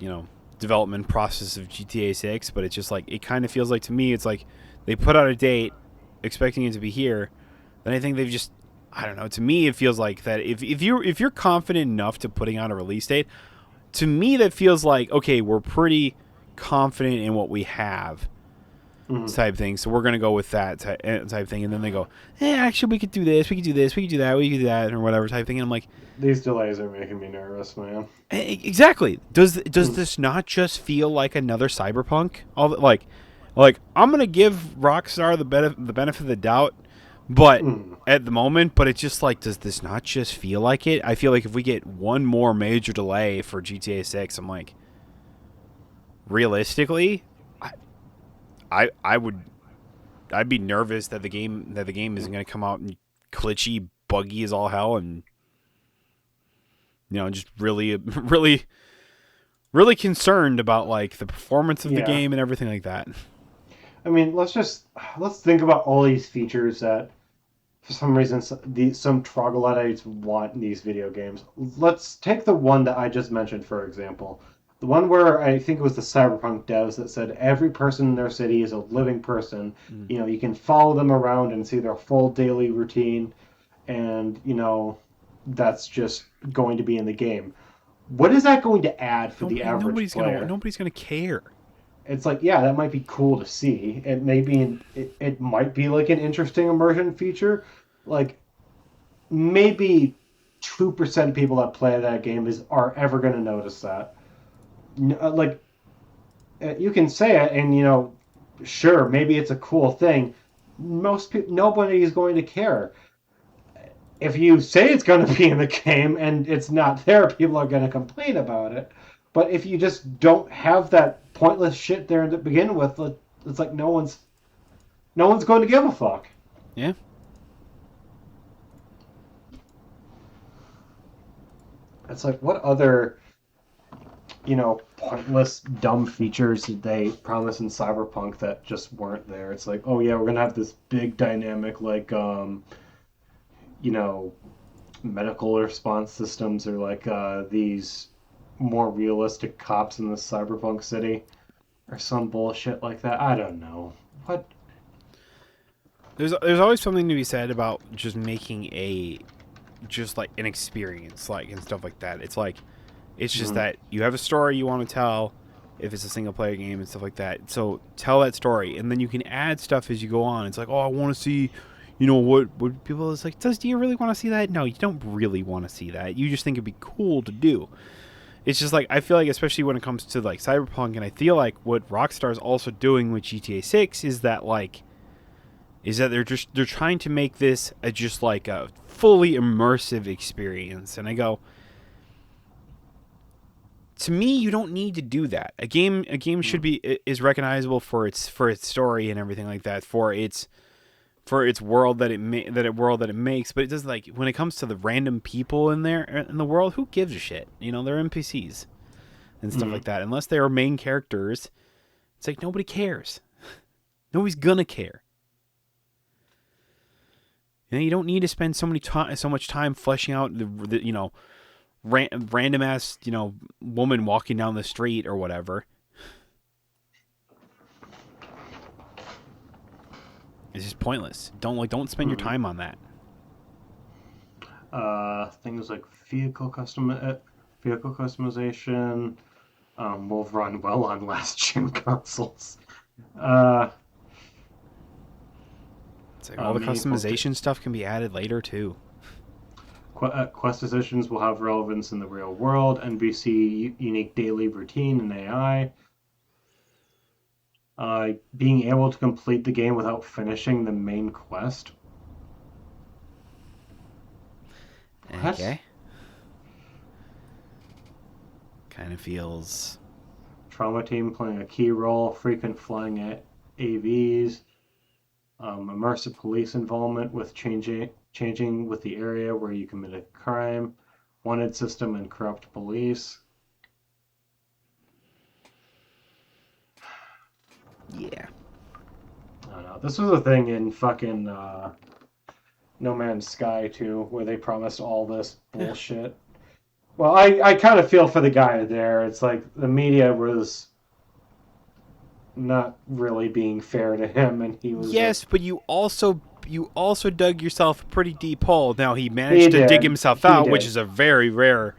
development process of GTA 6, but it's just like it kind of feels like to me it's like they put out a date expecting it to be here, then I think they've just I don't know. To me, it feels like that if you're confident enough to putting out a release date, to me that feels like okay, we're pretty confident in what we have mm. type thing. So we're gonna go with that type thing, and then they go, actually, we could do this, we could do this, we could do that, we could do that, or whatever type thing. And I'm like, These delays are making me nervous, man. Exactly. Does Mm, this not just feel like another Cyberpunk? Like I'm gonna give Rockstar the benefit of the doubt, but mm. at the moment, but it's just like, does this not just feel like it? I feel like if we get one more major delay for GTA 6, I'm like, realistically, I I would I'd be nervous that the game isn't gonna come out and glitchy, buggy as all hell, and just really really concerned about like the performance of the Yeah. game and everything like that. I mean, let's think about all these features that for some reason some troglodytes want in these video games. Let's take the one that I just mentioned, for example. The one where I think it was the Cyberpunk devs that said every person in their city is a living person. Mm. You can follow them around and see their full daily routine, and that's just going to be in the game. What is that going to add for the average player? Nobody's gonna care. It's like, yeah, that might be cool to see. It might be like an interesting immersion feature. Like maybe 2% of people that play that game are ever going to notice that. Like you can say it, and sure, maybe it's a cool thing. Most people, nobody is going to care. If you say it's going to be in the game and it's not there, people are going to complain about it. But if you just don't have that pointless shit there to begin with, it's like no one's going to give a fuck. Yeah. It's like, what other, pointless, dumb features did they promise in Cyberpunk that just weren't there? It's like, oh yeah, we're gonna have this big dynamic, like, you know, medical response systems, or like these more realistic cops in the Cyberpunk city, or some bullshit like that. I don't know. What? There's always something to be said about just making just like an experience, like, and stuff like that. It's just Mhm. that you have a story you want to tell, if it's a single player game and stuff like that. So tell that story, and then you can add stuff as you go on. It's like, oh, I want to see, what people is like. Do you really want to see that? No, you don't really want to see that. You just think it'd be cool to do. It's just like, I feel like, especially when it comes to like Cyberpunk, and I feel like what Rockstar's also doing with GTA 6 is that they're trying to make this just like a fully immersive experience. And I go, to me, you don't need to do that. A game should be is recognizable for its story and everything like that, for its world that it makes. But it does, like, when it comes to the random people in there in the world, who gives a shit? They're NPCs and stuff Mhm. like that. Unless they are main characters, it's like nobody cares. Nobody's gonna care. You don't need to spend so much time fleshing out the random ass woman walking down the street or whatever. It's just pointless. Don't spend your Mhm. time on that. Things like vehicle customization will run well on last gen consoles. Uh, It's like all the meaningful customization stuff can be added later too. quest decisions will have relevance in the real world. NBC unique daily routine and AI. Being able to complete the game without finishing the main quest. What? Okay. Kind of feels. Trauma team playing a key role. Frequent flying at AVs. Immersive police involvement with changing with the area where you commit a crime. Wanted system and corrupt police. Yeah. I don't know. This was a thing in fucking No Man's Sky too, where they promised all this Yeah. bullshit. Well, I kind of feel for the guy there. It's like the media was not really being fair to him, and he was like, Yes, but you also dug yourself a pretty deep hole. Now he he managed to dig did, himself he out, which did. is a very rare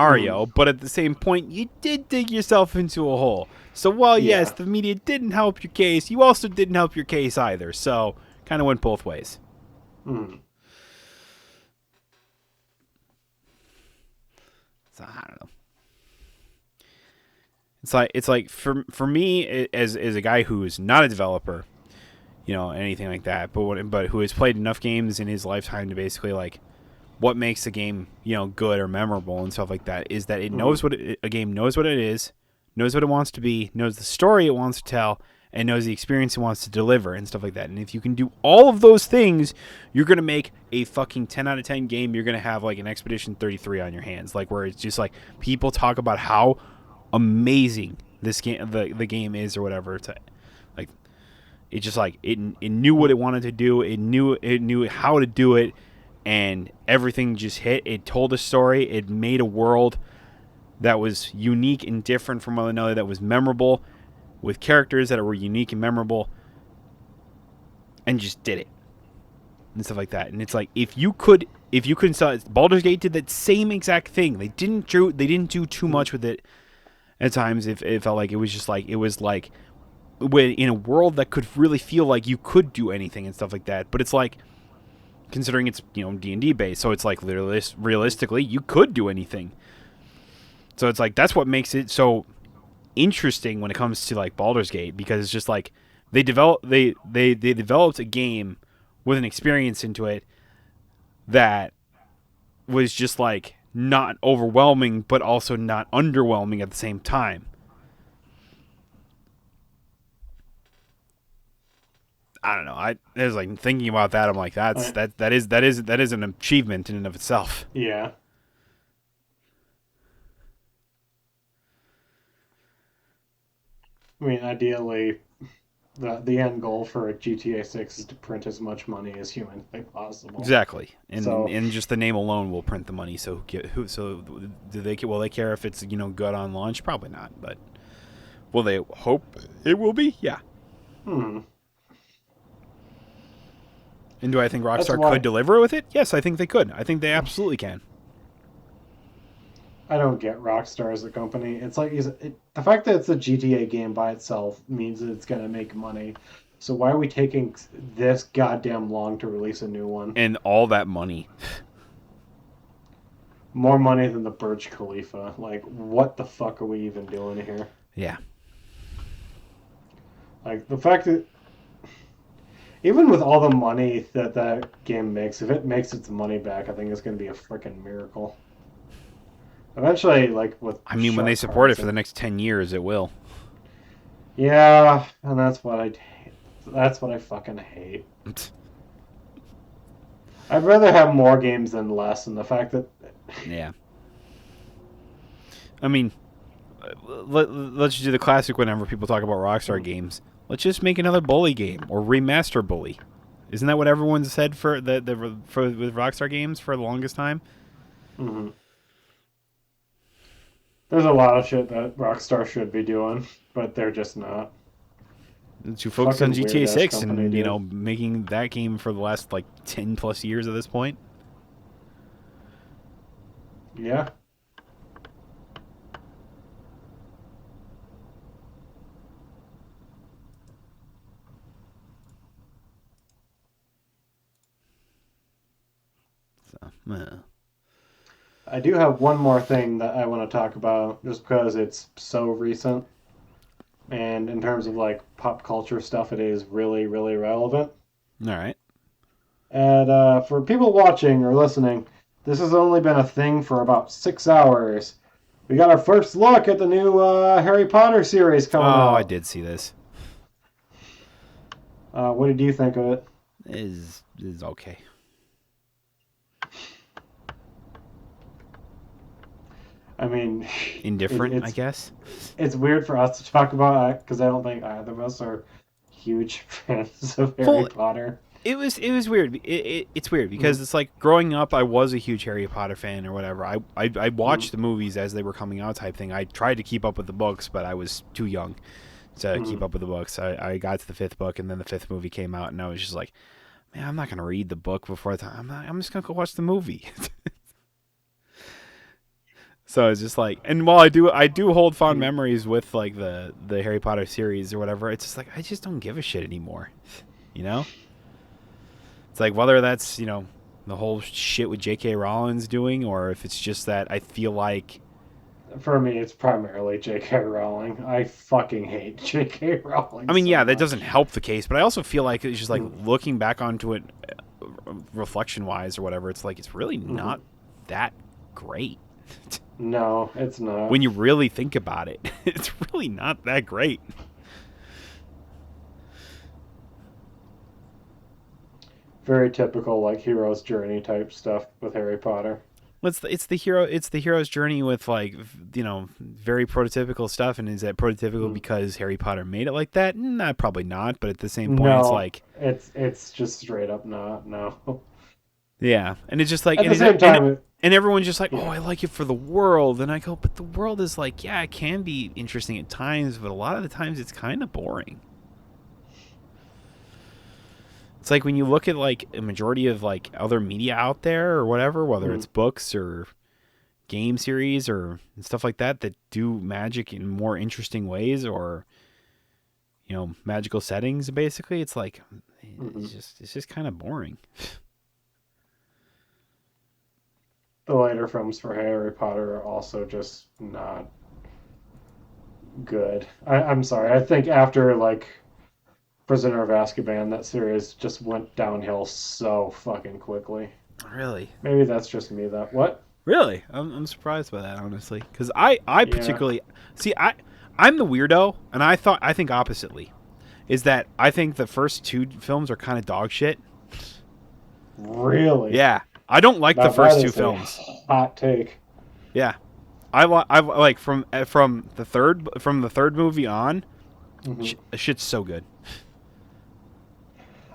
Mm, scenario, but at the same point, you did dig yourself into a hole. So while yes, yeah. the media didn't help your case, you also didn't help your case either. So kind of went both ways. Mm, So I don't know. It's like for me, as a guy who is not a developer, anything like that, but who has played enough games in his lifetime to basically, like, what makes a game good or memorable and stuff like that is that it mm, knows a game knows what it is, knows what it wants to be, knows the story it wants to tell, and knows the experience it wants to deliver and stuff like that. And if you can do all of those things, you're gonna make a fucking 10 out of 10 game. You're gonna have like an Expedition 33 on your hands, like, where it's just like people talk about how amazing this game the game is or whatever. It's like it just like it knew what it wanted to do. It knew how to do it, and everything just hit. It told a story. It made a world that was unique and different from one another, that was memorable, with characters that were unique and memorable, and just did it and stuff like that. And it's like, if you could sell it, Baldur's Gate did that same exact thing. They didn't do too mm, much with it at times. If it felt like it was like when in a world that could really feel like you could do anything and stuff like that. But it's like, considering it's D&D based, so it's like literally realistically you could do anything. So it's like, that's what makes it so interesting when it comes to like Baldur's Gate, because it's just like they developed a game with an experience into it that was just like not overwhelming, but also not underwhelming at the same time. I don't know. I was like thinking about that. I'm like, I, that is an achievement in and of itself. yeah. I mean, ideally, the end goal for a GTA 6 is to print as much money as humanly possible. Exactly, So, and just the name alone will print the money. So so do they will they care if it's good on launch? Probably not. But will they hope it will be? Yeah. hmm, And do I think that's Rockstar could why deliver with it? Yes, I think they could. I think they absolutely can. I don't get Rockstar as a company. It's like the fact that it's a GTA game by itself means that it's gonna make money. So why are we taking this goddamn long to release a new one? And all that money. More money than the Burj Khalifa. Like, what the fuck are we even doing here? Yeah. Like the fact that even with all the money that that game makes, if it makes its money back, I think it's gonna be a freaking miracle. Eventually, like with I mean, when they shark support it cards for the and next 10 years, it will. yeah, and that's what I fucking hate. I'd rather have more games than less, and the fact that Yeah. I mean, let's just do the classic whenever people talk about Rockstar games. Let's just make another Bully game or remaster Bully. Isn't that what everyone's said for with Rockstar games for the longest time? hmm, there's a lot of shit that Rockstar should be doing, but they're just not. To focus on Fucking weird GTA ass 6 company, and dude. making that game for the last like 10 plus years at this point. Yeah. So, I do have one more thing that I want to talk about just because it's so recent. And in terms of like pop culture stuff, it is really, really relevant. all right. And for people watching or listening, this has only been a thing for about 6 hours. We got our first look at the new Harry Potter series coming Oh, I out. did see this. What did you think of it? Is okay. I mean, Indifferent, I guess. it's weird for us to talk about because I don't think either of us are huge fans of Harry Well, Potter. it was weird. It's weird because Mm, it's like growing up, I was a huge Harry Potter fan or whatever. I mm, watched the movies as they were coming out type thing. I tried to keep up with the books, but I was too young to keep mm. up with the books. I got to the fifth book, and then the fifth movie came out, and I was just like, man, I'm not gonna read the book before the time. I'm just gonna go watch the movie. So it's just like, and while I do hold fond Mm. memories with like the Harry Potter series or whatever. It's just like I just don't give a shit anymore. You know, it's like whether that's the whole shit with J.K. Rowling's doing, or if it's just that I feel like, For me, it's primarily J.K. Rowling. I fucking hate J.K. Rowling I mean, so yeah, that doesn't much. help the case, but I also feel like it's just like Mm, looking back onto it, reflection wise or whatever. It's like it's really mhm. not that great. No, it's not. When you really think about it, it's really not that great. Very typical, like hero's journey type stuff with Harry Potter. It's the hero's journey with like very prototypical stuff. And is that prototypical Mm. because Harry Potter made it like that? Nah, probably not. But at the same point, it's No, like, it's just straight up not. No. yeah, and it's just like, At the same time, and everyone's just like, oh, yeah. I like it for the world. And I go, but the world is like, yeah, it can be interesting at times, but a lot of the times it's kind of boring. It's like when you look at like a majority of like other media out there or whatever, whether Mm, it's books or game series or stuff like that do magic in more interesting ways, or magical settings. Basically, it's like mhm. it's just kind of boring. The later films for Harry Potter are also just not good. I'm sorry. I think after like Prisoner of Azkaban, that series just went downhill so fucking quickly. Really? Maybe that's just me. That what? Really? I'm surprised by that, honestly, because I Yeah. particularly see I'm the weirdo, and I think oppositely is that I think the first two films are kind of dog shit. Really? Yeah, I don't like the Now that first two is a films. hot take. Yeah, I like from the third movie on. Hmm. Shit's so good.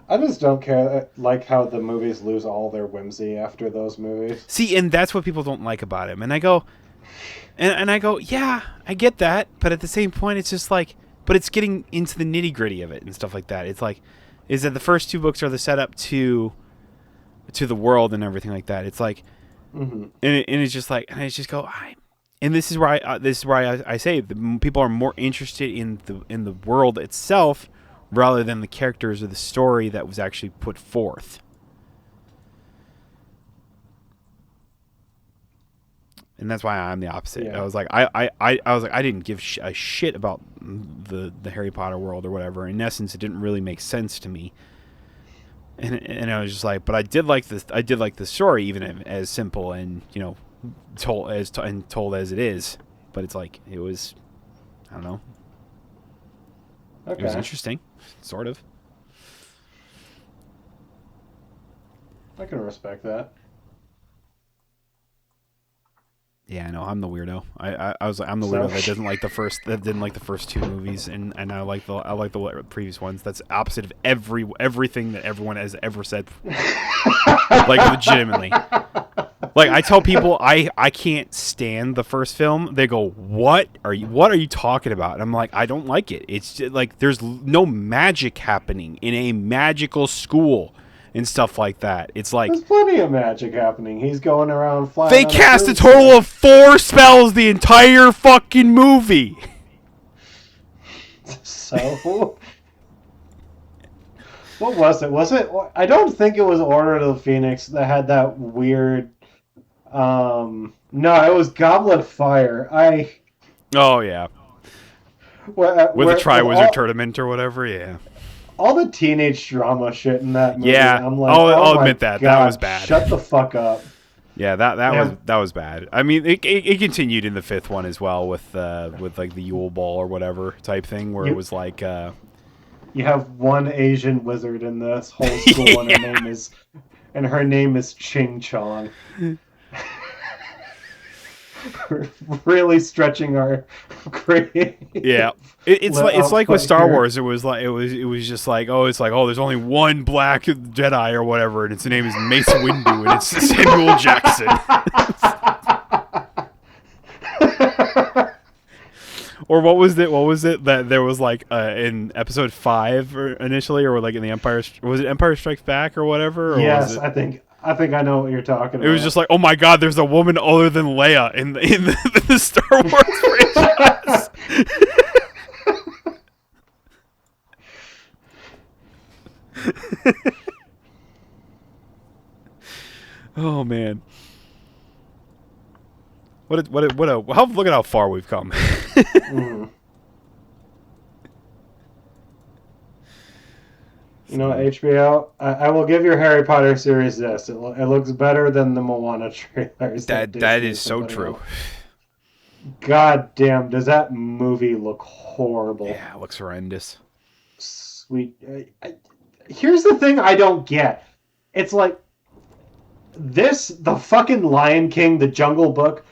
I just don't care like how the movies lose all their whimsy after those movies. See, and that's what people don't like about him. And I go, and I go, yeah, I get that, but at the same point, it's just like, but it's getting into the nitty gritty of it and stuff like that. It's like, is that the first two books are the setup to the world and everything like that. It's like, Hmm. and it's just like, and I just go, and this is where I say people are more interested in the world itself rather than the characters or the story that was actually put forth. And that's why I'm the opposite. I Yeah. was like, I was like, I didn't give a shit about the Harry Potter world or whatever. In essence, it didn't really make sense to me. And I was just like, but I did like this. I did like the story, even as simple and told as it is. But it's like it was, I don't know. It was Okay. interesting, sort of. I can respect that. Yeah, I know. I'm the weirdo. I was like, I'm the So, weirdo that didn't like the first two movies, and I like the previous ones. That's opposite of everything that everyone has ever said. Like legitimately. Like I tell people I can't stand the first film. They go, what are you talking about? And I'm like, I don't like it. It's just, like there's no magic happening in a magical school and stuff like that. It's like there's plenty of magic happening. He's going around flying they on a cast a total broomstick. of 4 spells the entire fucking movie. So, what was it? Was it? I don't think it was Order of the Phoenix that had that weird. No, it was Goblet of Fire. Oh yeah, with a With Triwizard Tournament or whatever. Yeah, all the teenage drama shit in that movie, yeah. I'm like, oh I'll my admit that was god, bad. shut the fuck up. Yeah, Yeah, that was bad. I mean, it continued in the fifth one as well with like the Yule Ball or whatever type thing, where it you was like, you have one Asian wizard in this whole school, and yeah, her name is Ching Chong. We're really stretching our creative yeah. It's like with output Star here. Wars. It was just like there's only one black Jedi or whatever, and its name is Mace Windu, and it's Samuel Jackson. Or what was it? What was it that there was like in episode 5 or initially, or like in the Empire? Was it Empire Strikes Back or whatever, or was Yes, it? I think I know what you're talking It was about. just like, oh my god, there's a woman other than Leia in the Star Wars franchise. Oh man, look at how far we've come. Mm. You know, So HBO, I will give your Harry Potter series this. It looks better than the Moana trailers that that Disney is has been so putting true. out. God damn, does that movie look horrible? Yeah, it looks horrendous. Sweet. Here's the thing I don't get. It's like the fucking Lion King, the Jungle Book.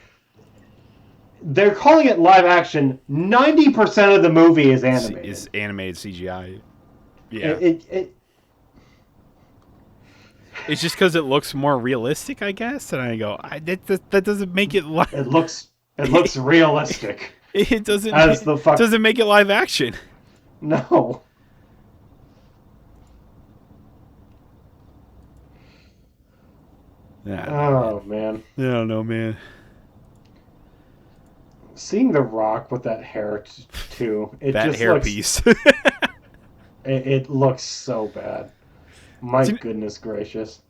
They're calling it live action. 90% of the movie is Is animated. animated CGI. Yeah, It it's just because it looks more realistic, I guess. And I go, that doesn't make it it looks realistic it as the fuck. doesn't make it live action. No. I don't know, man. Oh man. I don't know, man. Seeing The Rock with that hair too, it That just looks hairpiece. it looks so bad. My goodness gracious.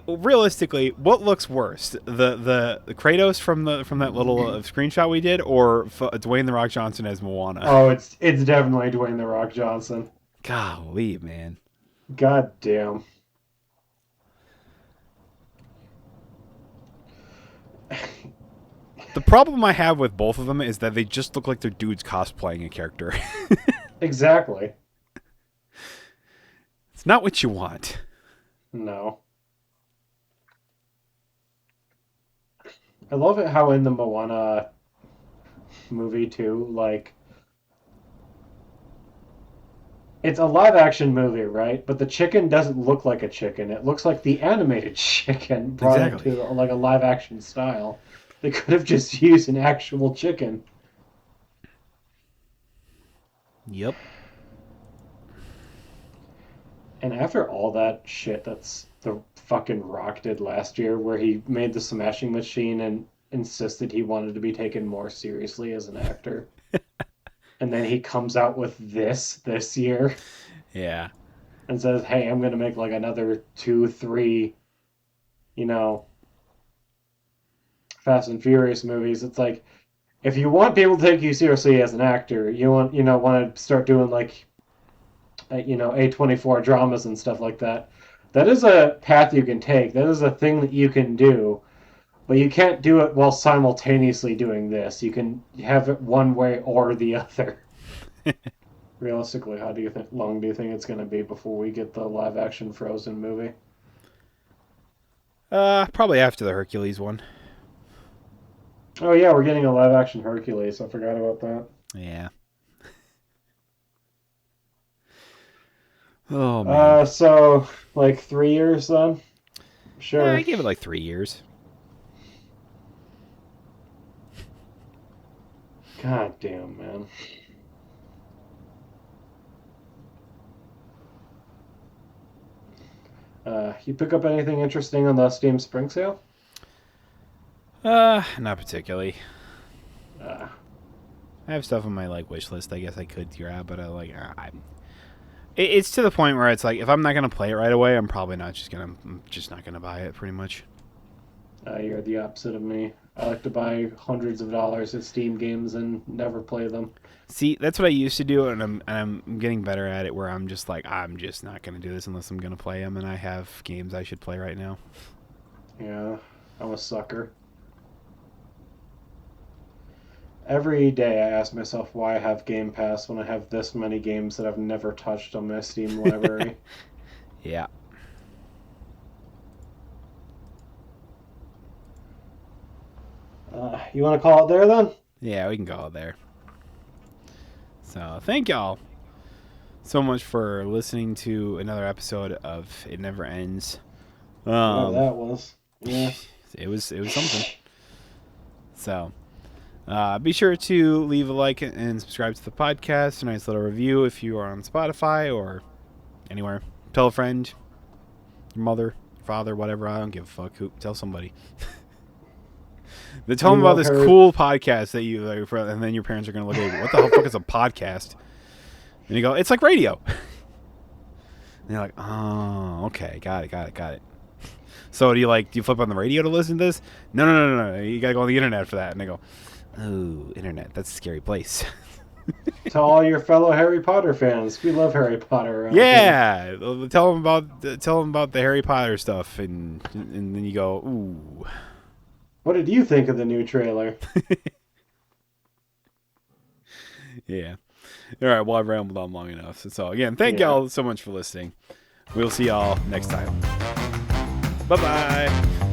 Realistically, what looks worse, the Kratos from that little screenshot we did, or Dwayne the Rock Johnson as Moana? Oh, it's definitely Dwayne The Rock Johnson. Golly, man. God damn. The problem I have with both of them is that they just look like they're dudes cosplaying a character. Exactly. It's not what you want. No. I love it how in the Moana movie too, like it's a live action movie, right? But the chicken doesn't look like a chicken. It looks like the animated chicken brought Exactly. into like a live action style. They could have just used an actual chicken. Yep. And after all that shit that's the fucking Rock did last year, where he made the Smashing Machine and insisted he wanted to be taken more seriously as an actor, and then he comes out with this year Yeah. and says, "Hey, I'm gonna make like another two, three, you know, Fast and Furious movies." It's like if you want people to take you seriously as an actor, want to start doing like A24 dramas and stuff like that. That is a path you can take. That is a thing that you can do, but you can't do it while simultaneously doing this. You can have it one way or the other. Realistically, how do you think long do you think it's going to be before we get the live action Frozen movie? Probably after the Hercules one. Oh yeah, we're getting a live action Hercules. I forgot about that. Yeah. Oh man. So like 3 years then? I Sure. give it like 3 years. God damn, man. You pick up anything interesting on the Steam Spring Sale? Not particularly. Uh, I have stuff on my like wish list. I guess I could grab, but it's to the point where it's like if I'm not gonna play it right away, I'm just not gonna buy it. Pretty much. you're the opposite of me. I like to buy hundreds of dollars of Steam games and never play them. See, that's what I used to do, and I'm getting better at it. Where I'm just like I'm just not gonna do this unless I'm gonna play them, and I have games I should play right now. Yeah, I'm a sucker. Every day I ask myself why I have Game Pass when I have this many games that I've never touched on my Steam library. Yeah. You want to call it there then? Yeah, we can go there. So thank y'all so much for listening to another episode of It Never Ends. Whatever that was. Yeah. It was something. So be sure to leave a like and subscribe to the podcast. A nice little review if you are on Spotify or anywhere. Tell a friend, your mother, your father, whatever. I don't give a fuck. Tell somebody. They tell them about this cool podcast that you like, and then your parents are gonna look at you. What the hell fuck is a podcast? And you go, it's like radio. And you're like, oh, okay, got it. So do you flip on the radio to listen to this? No. You gotta go on the internet for that. And they go, oh, internet, that's a scary place. To all your fellow Harry Potter fans, we love Harry Potter. Yeah, tell them about the Harry Potter stuff, and then you go, ooh. What did you think of the new trailer? Yeah. All right, well, I've rambled on long enough. So again, thank y'all so much for listening. We'll see y'all next time. Bye-bye.